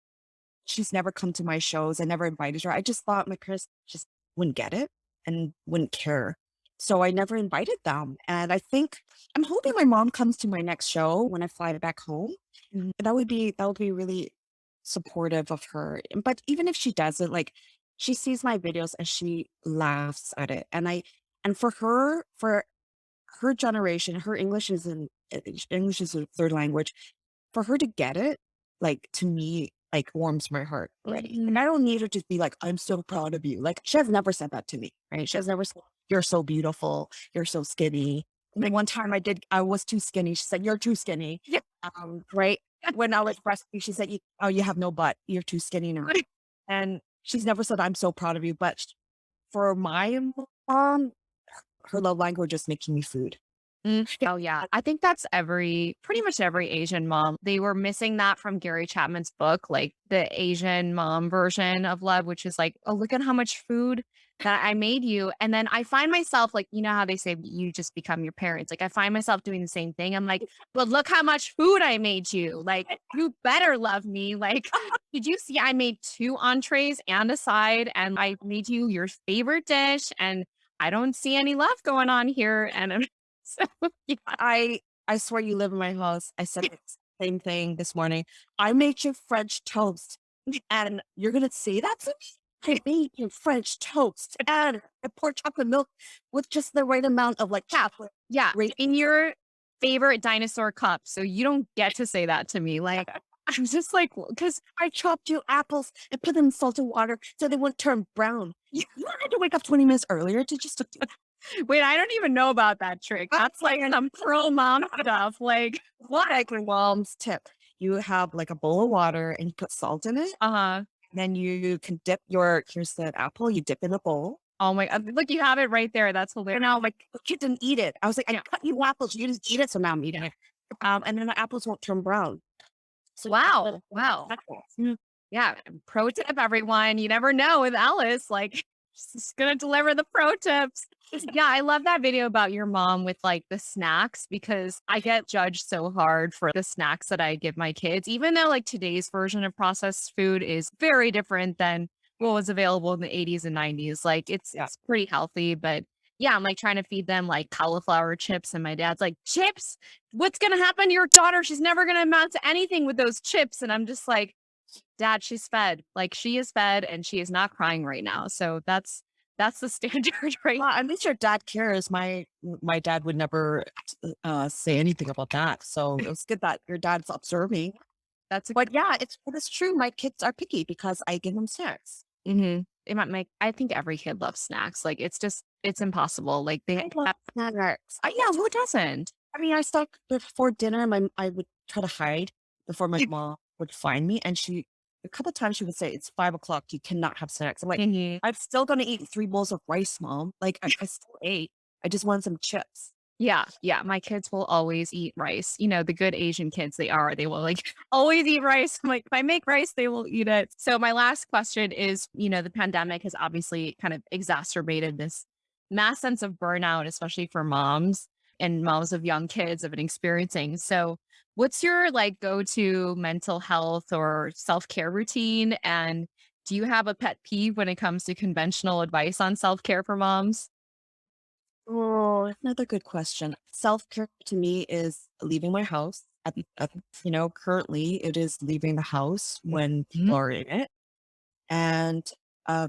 She's never come to my shows. I never invited her. I just thought my parents just wouldn't get it and wouldn't care. So I never invited them. And I'm hoping my mom comes to my next show when I fly back home. Mhm. That would be really supportive of her. But even if she doesn't, like, she sees my videos and she laughs at it. And for her generation, her English is a third language. For her to get it, like, to me, like, warms my heart already. And I don't need her to be like, "I'm so proud of you." Like, she has never said that to me, right? She has never said, "You're so beautiful. You're so skinny." And then one time I was too skinny. She said, "You're too skinny." Yeah. Right? When I was breastfeeding, she said, "Oh, you have no butt. You're too skinny now." And she's never said, "I'm so proud of you." But for my mom, her love language is making me food. Oh yeah. I think that's pretty much every Asian mom. They were missing that from Gary Chapman's book, like the Asian mom version of love, which is like, oh, look at how much food that I made you. And then I find myself like, how they say you just become your parents. Like I find myself doing the same thing. I'm like, well, look how much food I made you. Like, you better love me. Like, did you see I made 2 entrees and a side and I made you your favorite dish? And I don't see any love going on here. And so yeah. I swear you live in my house. I said the same thing this morning. I made you French toast, and you're gonna say that to me? I made you French toast, and I poured chocolate milk with just the right amount of, like, chocolate. Yeah, Right? in your favorite dinosaur cup, so you don't get to say that to me, like, I'm just like, because I chopped you apples and put them in salted water so they wouldn't turn brown. You had to wake up 20 minutes earlier to just do that. wait, I don't even know about that trick. That's like some pro mom stuff, like, What? Like my mom's tip. You have, like, a bowl of water and you put salt in it. uh-huh. Then you can here's the apple, you dip in a bowl. Oh my look, you have it right there, that's And hilarious. now, like, the kid didn't eat it. I was like, "I Yeah. cut you apples, you just eat it, so now I'm eating it." And then the apples won't turn brown. So you have Wow, little wow. apples. Yeah, pro tip, everyone. You never know with Alyce, like, she's gonna deliver the pro tips. Yeah, I love that video about your mom with like the snacks because I get judged so hard for the snacks that I give my kids, even though like today's version of processed food is very different than what was available in the 80s and 90s. Like Yeah. it's pretty healthy, but yeah, I'm like trying to feed them like cauliflower chips, and my dad's like, chips? What's gonna happen to your daughter? She's never gonna amount to anything with those chips. And I'm just like, Dad, she's fed. Like she is fed and she is not crying right now. So that's the standard, right? Well, at least your dad cares. My dad would never, say anything about that, so it was good that your dad's observing. That's a But yeah, it's true, my kids are picky because I give them snacks. It might make I think every kid loves snacks. Like it's just It's impossible. Like they I love have, snacks. yeah, who doesn't? I mean, I stuck before dinner. I would try to hide before my mom would find me, and a couple of times she would say, "It's 5 o'clock. You cannot have snacks." I'm like, Mhm. "I'm still gonna eat 3 bowls of rice, mom. Like I still ate. I just want some chips." Yeah, yeah. My kids will always eat rice. You know, the good Asian kids they are, they will like always eat rice. I'm like, if I make rice, they will eat it. So my last question is, the pandemic has obviously kind of exacerbated this mass sense of burnout, especially for moms and moms of young kids have been experiencing. So what's your like go-to mental health or self-care routine? And do you have a pet peeve when it comes to conventional advice on self-care for moms? Oh, another good question. Self-care to me is leaving my house. Currently it is leaving the house when Mhm. people are in it. And uh,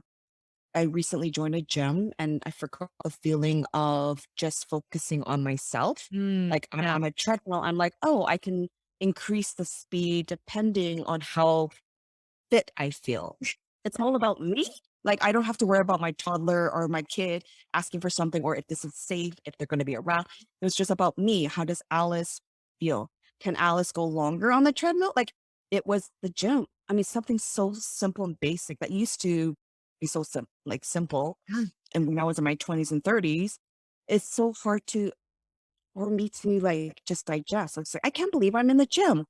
I recently joined a gym and I forgot the feeling of just focusing on myself. Like I'm Yeah. on a treadmill, I'm like, oh, I can increase the speed depending on how fit I feel. It's all about me. Like I don't have to worry about my toddler or my kid asking for something or if this is safe, if they're going to be around. It was just about me. How does Alice feel? Can Alice go longer on the treadmill? Like it was the gym. I mean, something so simple and basic that used to be so simple. Yeah. And when I was in my 20s and 30s, it's so hard for me to like just digest. It's like, I can't believe I'm in the gym.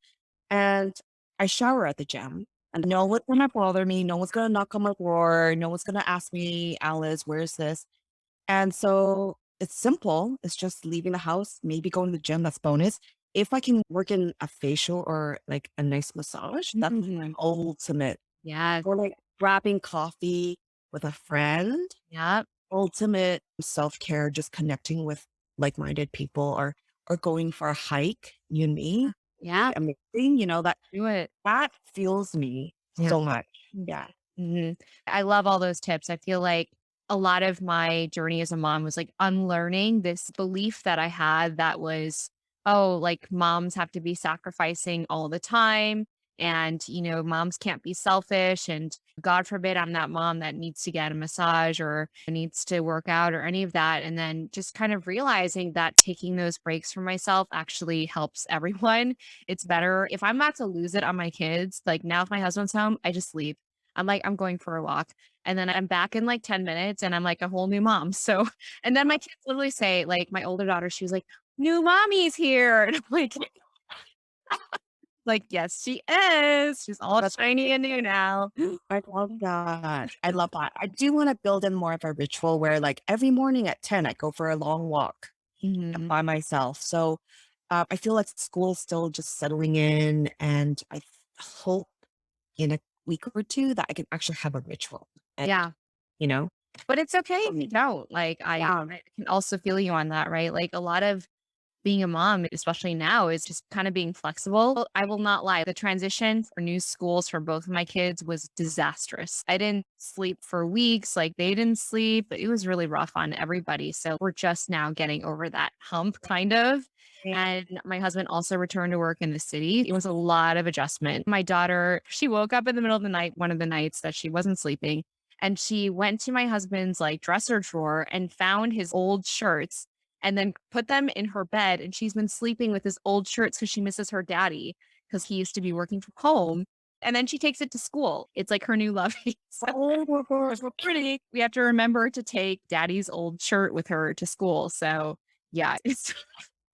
And I shower at the gym and no one's gonna bother me. No one's gonna knock on my door. No one's gonna ask me, Alice, where's this? And so it's simple. It's just leaving the house, maybe going to the gym. That's bonus. If I can work in a facial or like a nice massage, that's my Mhm. ultimate. Yeah. Or like grabbing coffee with a friend, Yeah. ultimate self-care, just connecting with like-minded people or going for a hike, you and me. Yeah. Amazing, that Do it. that fuels me Yeah. so much. Yeah. Mhm. I love all those tips. I feel like a lot of my journey as a mom was like unlearning this belief that I had that was, oh, like moms have to be sacrificing all the time. And, moms can't be selfish. And God forbid I'm that mom that needs to get a massage or needs to work out or any of that. And then just kind of realizing that taking those breaks for myself actually helps everyone. It's better if I'm about to lose it on my kids. Like now, if my husband's home, I just leave. I'm like, I'm going for a walk. And then I'm back in like 10 minutes and I'm like a whole new mom. So, and then my kids literally say, like, my older daughter, she was like, new mommy's here. And I'm like, yes, she is. She's all That's shiny and new now. I love that. I love that. I do want to build in more of a ritual where like every morning at 10, I go for a long walk Mhm. by myself. So I feel like school's still just settling in and I hope in a week or two that I can actually have a ritual. And, Yeah. you know, But it's okay for if you me. don't. Like, Yeah. I can also feel you on that, right? Like, a lot of being a mom, especially now, is just kind of being flexible. Well, I will not lie. The transition for new schools for both of my kids was disastrous. I didn't sleep for weeks. Like they didn't sleep. It was really rough on everybody. So we're just now getting over that hump, kind of. And my husband also returned to work in the city. It was a lot of adjustment. My daughter, she woke up in the middle of the night, one of the nights that she wasn't sleeping, and she went to my husband's like dresser drawer and found his old shirts and then put them in her bed. And she's been sleeping with his old shirts because she misses her daddy because he used to be working from home. And then she takes it to school. It's like her new love. So we're pretty. We have to remember to take daddy's old shirt with her to school. So yeah, it's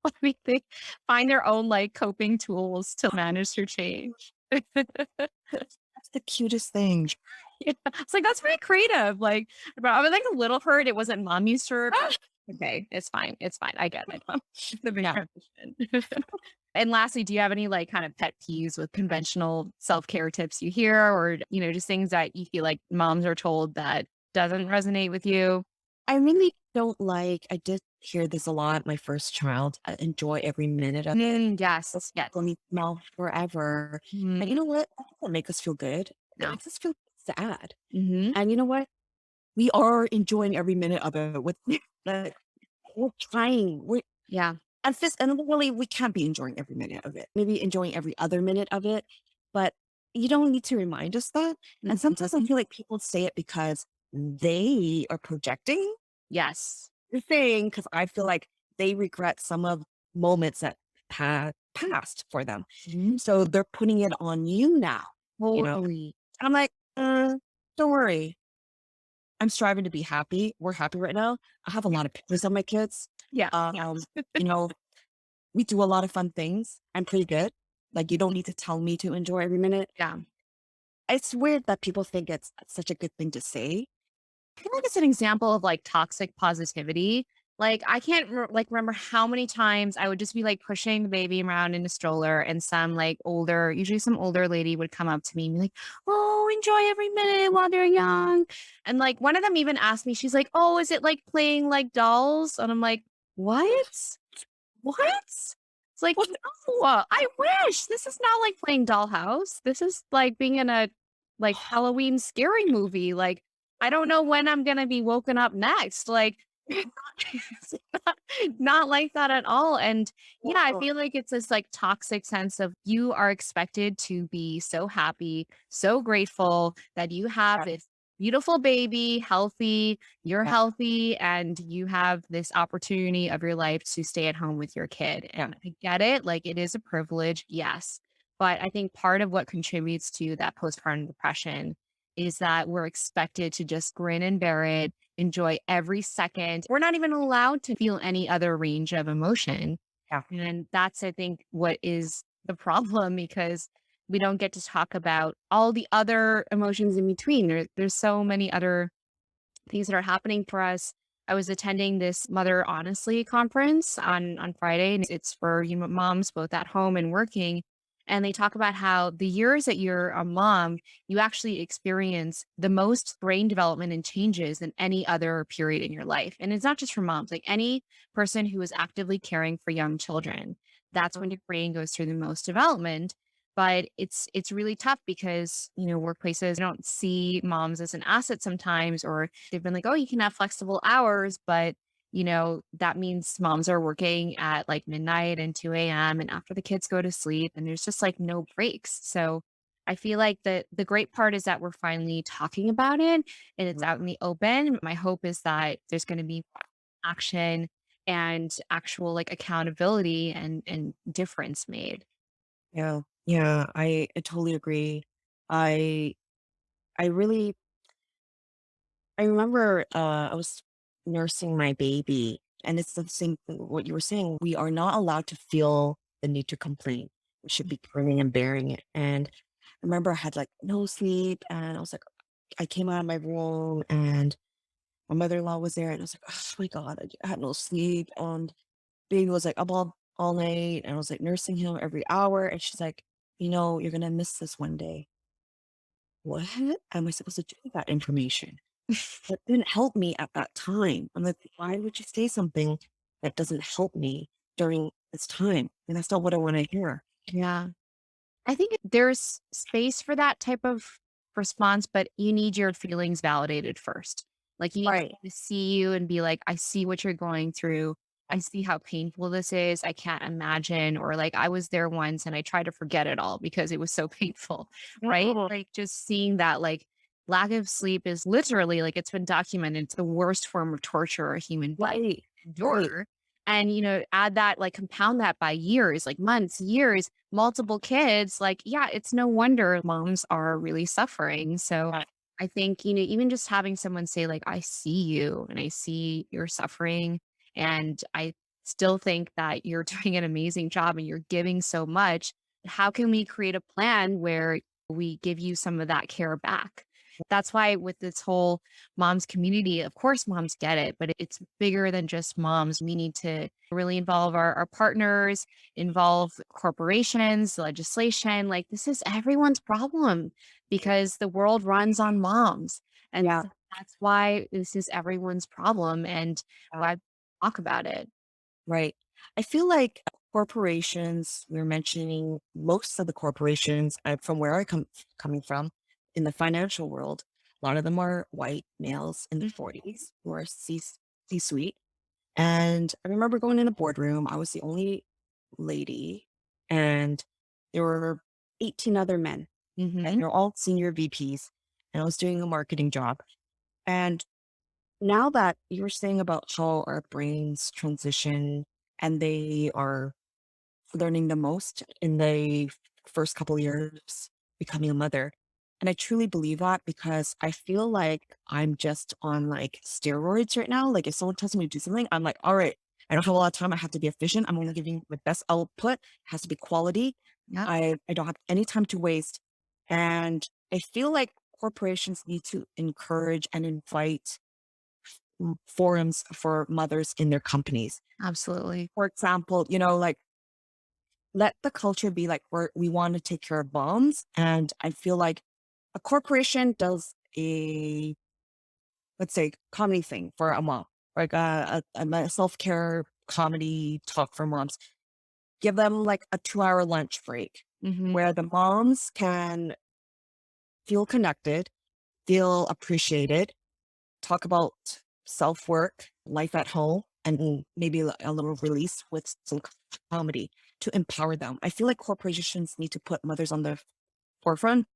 funny. They find their own like coping tools to manage their change. That's the cutest thing. Yeah. It's like, that's very creative. Like, but I was like a little hurt. It wasn't mommy's shirt. Okay, it's fine. It's fine. I get it. It's a big Yeah. transition. And lastly, do you have any like kind of pet peeves with conventional self-care tips you hear or, just things that you feel like moms are told that doesn't resonate with you? I really don't like, I did hear this a lot. My first child, enjoy every minute of it. Yes. Yes. Let me smile forever. Mhm. And you know what? That doesn't make us feel good. It No. makes us feel sad. Mhm. And you know what? We are enjoying every minute of it with like we're trying. Yeah. And really we can't be enjoying every minute of it. Maybe enjoying every other minute of it. But you don't need to remind us that. And sometimes I Mhm. feel like people say it because they are projecting. Yes. the thing because I feel like they regret some of moments that had passed for them. So they're putting it on you now, you know? Totally. And I'm like, don't worry. I'm striving to be happy. We're happy right now. I have a lot of pictures of my kids. Yeah. You know, we do a lot of fun things. I'm pretty good. Like, you don't need to tell me to enjoy every minute. Yeah. It's weird that people think it's such a good thing to say. I feel like it's an example of like toxic positivity. Like I can't remember how many times I would just be like pushing the baby around in a stroller and some like older, usually some older lady would come up to me and be like, "Oh, enjoy every minute while they're young." And like one of them even asked me, she's like, "Oh, is it like playing like dolls?" And I'm like, "What? What?" It's like, no, I wish. This is not like playing dollhouse. This is like being in a like Halloween scary movie. Like I don't know when I'm gonna be woken up next. Like it's not like that at all. And yeah, I Oh, feel like it's this like toxic sense of you are expected to be so happy, so grateful that you have yeah, this beautiful baby, healthy, you're yeah, healthy, and you have this opportunity of your life to stay at home with your kid. yeah, And I get it. Like it is a privilege. Yes. But I think part of what contributes to that postpartum depression is that we're expected to just grin and bear it, enjoy every second. We're not even allowed to feel any other range of emotion. yeah. And that's, I think, what is the problem because we don't get to talk about all the other emotions in between. There's so many other things that are happening for us. I was attending this Mother Honestly conference on Friday, and it's for moms both at home and working. And they talk about how the years that you're a mom, you actually experience the most brain development and changes than any other period in your life. And it's not just for moms, like any person who is actively caring for young children. That's when your brain goes through the most development. But it's really tough because, workplaces don't see moms as an asset sometimes, or they've been like, "Oh, you can have flexible hours," but, that means moms are working at like midnight and 2 a.m. and after the kids go to sleep, and there's just like no breaks. So I feel like the great part is that we're finally talking about it and it's out in the open. My hope is that there's going to be action and actual like accountability and difference made. Yeah, yeah, I totally agree. I I really I remember I was nursing my baby and it's the same thing what you were saying. We are not allowed to feel the need to complain. We should be grinning and bearing it. And I remember I had like no sleep and I was like I came out of my room and my mother-in-law was there and I was like, oh my God, I had no sleep. And baby was like up all night and I was like nursing him every hour. And she's like, you're gonna miss this one day. What am I supposed to do with that information? That didn't help me at that time. I'm like, why would you say something that doesn't help me during this time? And that's not what I want to hear. Yeah. I think there's space for that type of response, but you need your feelings validated first. Like you need Right. someone to see you and be like, I see what you're going through. I see how painful this is. I can't imagine. Or like I was there once and I tried to forget it all because it was so painful. Right. Mhm. Like just seeing that like lack of sleep is literally like it's been documented. It's the worst form of torture a human being Right. Right. endure. And, add that, like compound that by years, like months, years, multiple kids, like, yeah, it's no wonder moms are really suffering. So Right. I think, even just having someone say, like, I see you and I see you're suffering. And I still think that you're doing an amazing job and you're giving so much. How can we create a plan where we give you some of that care back? That's why with this whole moms community, of course, moms get it, but it's bigger than just moms. We need to really involve our partners, involve corporations, legislation. Like, this is everyone's problem because the world runs on moms. And Yeah. so that's why this is everyone's problem and Yeah. why we talk about it. Right. I feel like corporations, we're mentioning most of the corporations from where coming from in the financial world, a lot of them are white males in the Mhm. 40s who are C-suite. And I remember going in a boardroom. I was the only lady, and there were 18 other men, and Mhm. they're all senior VPs. And I was doing a marketing job. And Now that you were saying about how our brains transition and they are learning the most in the first couple years becoming a mother. And I truly believe that because I feel like I'm just on like steroids right now. Like if someone tells me to do something, I'm like, all right, I don't have a lot of time. I have to be efficient. I'm only giving my best output. It has to be quality. Yeah, I don't have any time to waste. And I feel like corporations need to encourage and invite forums for mothers in their companies. absolutely. For example, you know, like let the culture be like we want to take care of moms. And I feel like a corporation does a, let's say, comedy thing for a mom, like a self-care comedy talk for moms. Give them like a 2 hour lunch break Hmm. where the moms can feel connected, feel appreciated, talk about self-work, life at home, and maybe a little release with some comedy to empower them. I feel like corporations need to put mothers on the forefront.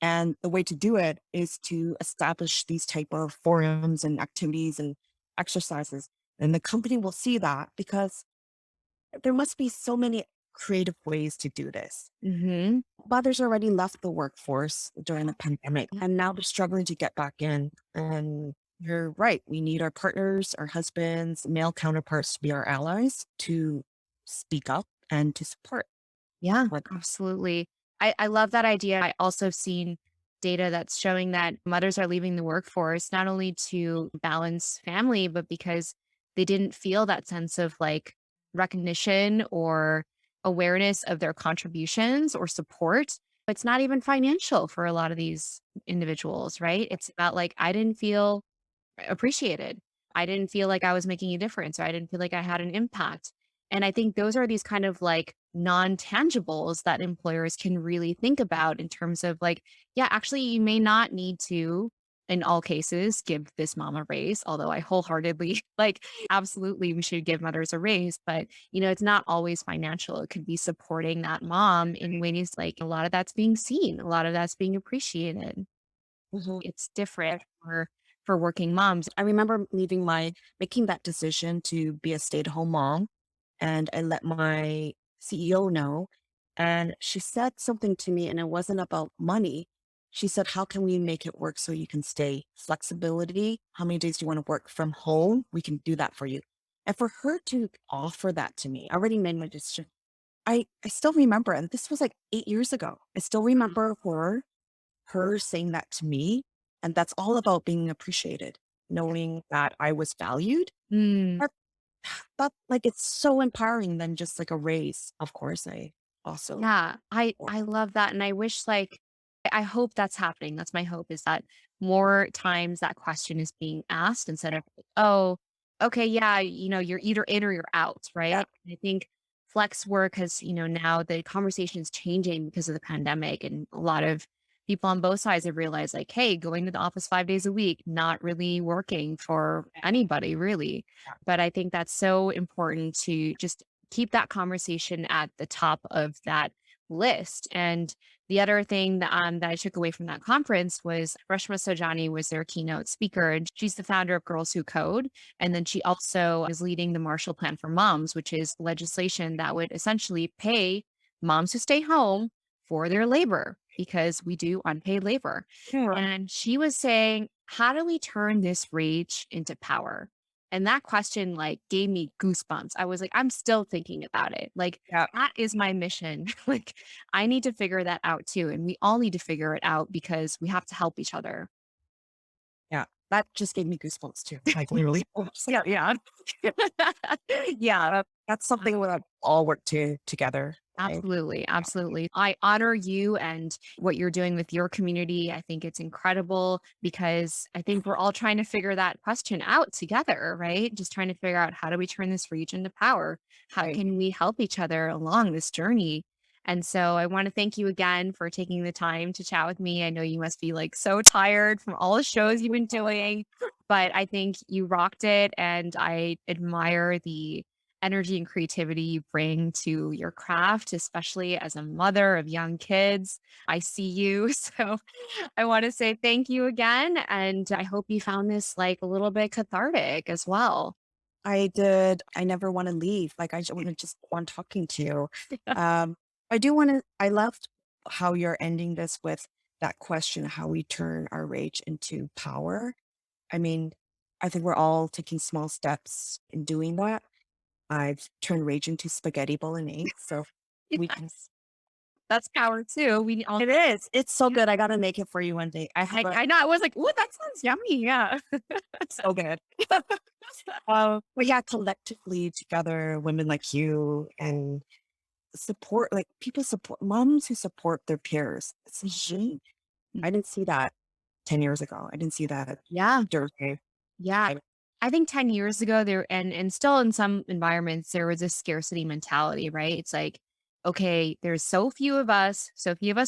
And the way to do it is to establish these type of forums and activities and exercises. And the company will see that because there must be so many creative ways to do this. Hmm. Mothers already left the workforce during the pandemic and now they're struggling to get back in. And you're right. We need our partners, our husbands, male counterparts to be our allies to speak up and to support. Yeah, Like, absolutely. I love that idea. I also have seen data that's showing that mothers are leaving the workforce not only to balance family, but because they didn't feel that sense of like recognition or awareness of their contributions or support. It's not even financial for a lot of these individuals, right? It's about like, I didn't feel appreciated. I didn't feel like I was making a difference, or I didn't feel like I had an impact. And I think those are these kind of like non-tangibles that employers can really think about in terms of like, yeah, actually, you may not need to, in all cases, give this mom a raise, although I wholeheartedly like, absolutely, we should give mothers a raise. But, it's not always financial. It could be supporting that mom in ways like a lot of that's being seen, a lot of that's being appreciated. mhm. It's different for working moms. I remember making that decision to be a stay-at-home mom, and I let my CEO know, and she said something to me, and it wasn't about money. She said, "How can we make it work so you can stay? Flexibility. How many days do you want to work from home? We can do that for you." And for her to offer that to me, I already made my decision. I still remember, and this was like 8 years ago. I still remember her saying that to me. And that's all about being appreciated, knowing that I was valued. Mm. That, that like it's so empowering than just like a raise. Of course, I also Yeah, I love that, and I wish, like I hope that's happening. That's my hope is that more times that question is being asked instead of, like, "Oh, okay, yeah, you're either in or you're out," yeah. right? I think flex work has, now the conversation is changing because of the pandemic, and a lot of people on both sides have realized, like, "Hey, going to the office 5 days a week, not really working for anybody, really." But I think that's so important to just keep that conversation at the top of that list. And the other thing that I took away from that conference was Reshma Saujani was their keynote speaker, and she's the founder of Girls Who Code. And then she also is leading the Marshall Plan for Moms, which is legislation that would essentially pay moms who stay home for their labor because we do unpaid labor. Yeah. And she was saying, how do we turn this rage into power? And that question, like, gave me goosebumps. I was like, I'm still thinking about it. Like, Yeah. that is my mission. Like, I need to figure that out too. And we all need to figure it out because we have to help each other. Yeah. That just gave me goosebumps too. Like literally. I was like, Yeah. Yeah. that's something we all work together. Right? Absolutely. Absolutely. I honor you and what you're doing with your community. I think it's incredible because I think we're all trying to figure that question out together, right? Just trying to figure out how do we turn this reach into power? How Right. can we help each other along this journey? And so I want to thank you again for taking the time to chat with me. I know you must be like so tired from all the shows you've been doing, but I think you rocked it and I admire the energy and creativity you bring to your craft, especially as a mother of young kids. I see you. So I want to say thank you again. And I hope you found this like a little bit cathartic as well. I did. I never want to leave. Like I just want talking to you. Um, I do want to. I loved how you're ending this with that question: how we turn our rage into power. I mean, I think we're all taking small steps in doing that. I've turned rage into spaghetti bolognese, so we can. Yes, that's power too. We all, It is. It's so yeah, good. I gotta make it for you one day. I have a I know. I was like, oh, that sounds yummy. Yeah. so good. But yeah, collectively together, women like you and support, like people support moms who support their peers. It's a shame. I didn't see that 10 years ago. I didn't see that Yeah. Thursday. Yeah. I, I think 10 years ago there and still in some environments there was a scarcity mentality, right? It's like, okay, there's so few of us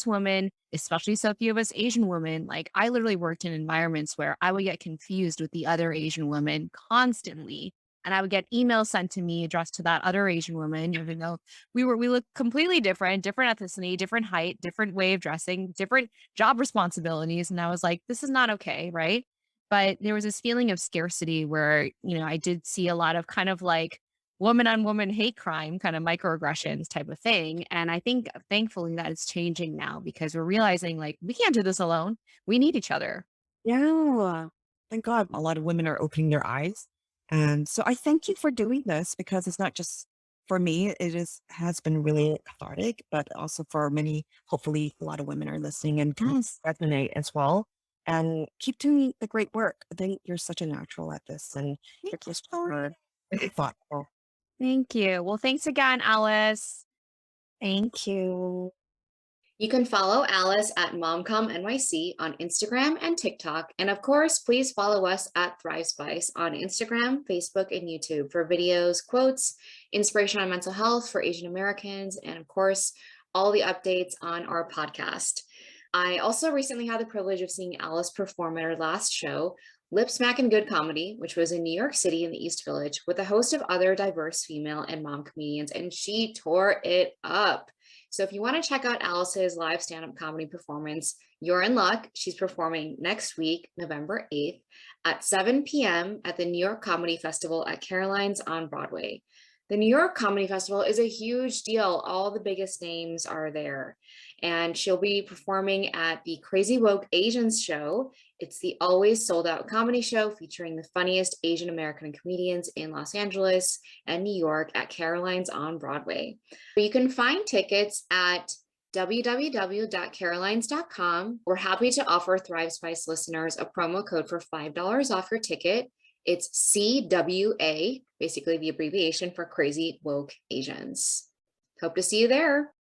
women, especially so few of us Asian women. Like I literally worked in environments where I would get confused with the other Asian women constantly. And I would get emails sent to me addressed to that other Asian woman, even though we look completely different ethnicity, different height, different way of dressing, different job responsibilities. And I was like, this is not okay, right? But there was this feeling of scarcity where, I did see a lot of kind of like woman on woman hate crime, kind of microaggressions type of thing. And I think thankfully that is changing now because we're realizing like we can't do this alone. We need each other. yeah. Thank God a lot of women are opening their eyes. And so I thank you for doing this because it's not just for me, has been really cathartic, but also for many, hopefully a lot of women are listening and can Yes. resonate as well. And keep doing the great work. I think you're such a natural at this and you're Thank you. just really thoughtful. Thank you. Well, thanks again, Alice. Thank you. You can follow Alyce at MomComNYC on Instagram and TikTok. And of course, please follow us at Thrive Spice on Instagram, Facebook, and YouTube for videos, quotes, inspiration on mental health for Asian Americans, and of course, all the updates on our podcast. I also recently had the privilege of seeing Alyce perform at her last show, Lip Smack and Good Comedy, which was in New York City in the East Village with a host of other diverse female and mom comedians, and she tore it up. So if you want to check out Alyce's live stand-up comedy performance, you're in luck. She's performing next week, November 8th at 7 p.m. at the New York Comedy Festival at Caroline's on Broadway. The New York Comedy Festival is a huge deal. All the biggest names are there. And she'll be performing at the Crazy Woke Asians show. It's the always sold out comedy show featuring the funniest Asian American comedians in Los Angeles and New York at Caroline's on Broadway. You can find tickets at www.carolines.com. We're happy to offer Thrive Spice listeners a promo code for $5 off your ticket. It's CWA, basically the abbreviation for Crazy Woke Asians. Hope to see you there.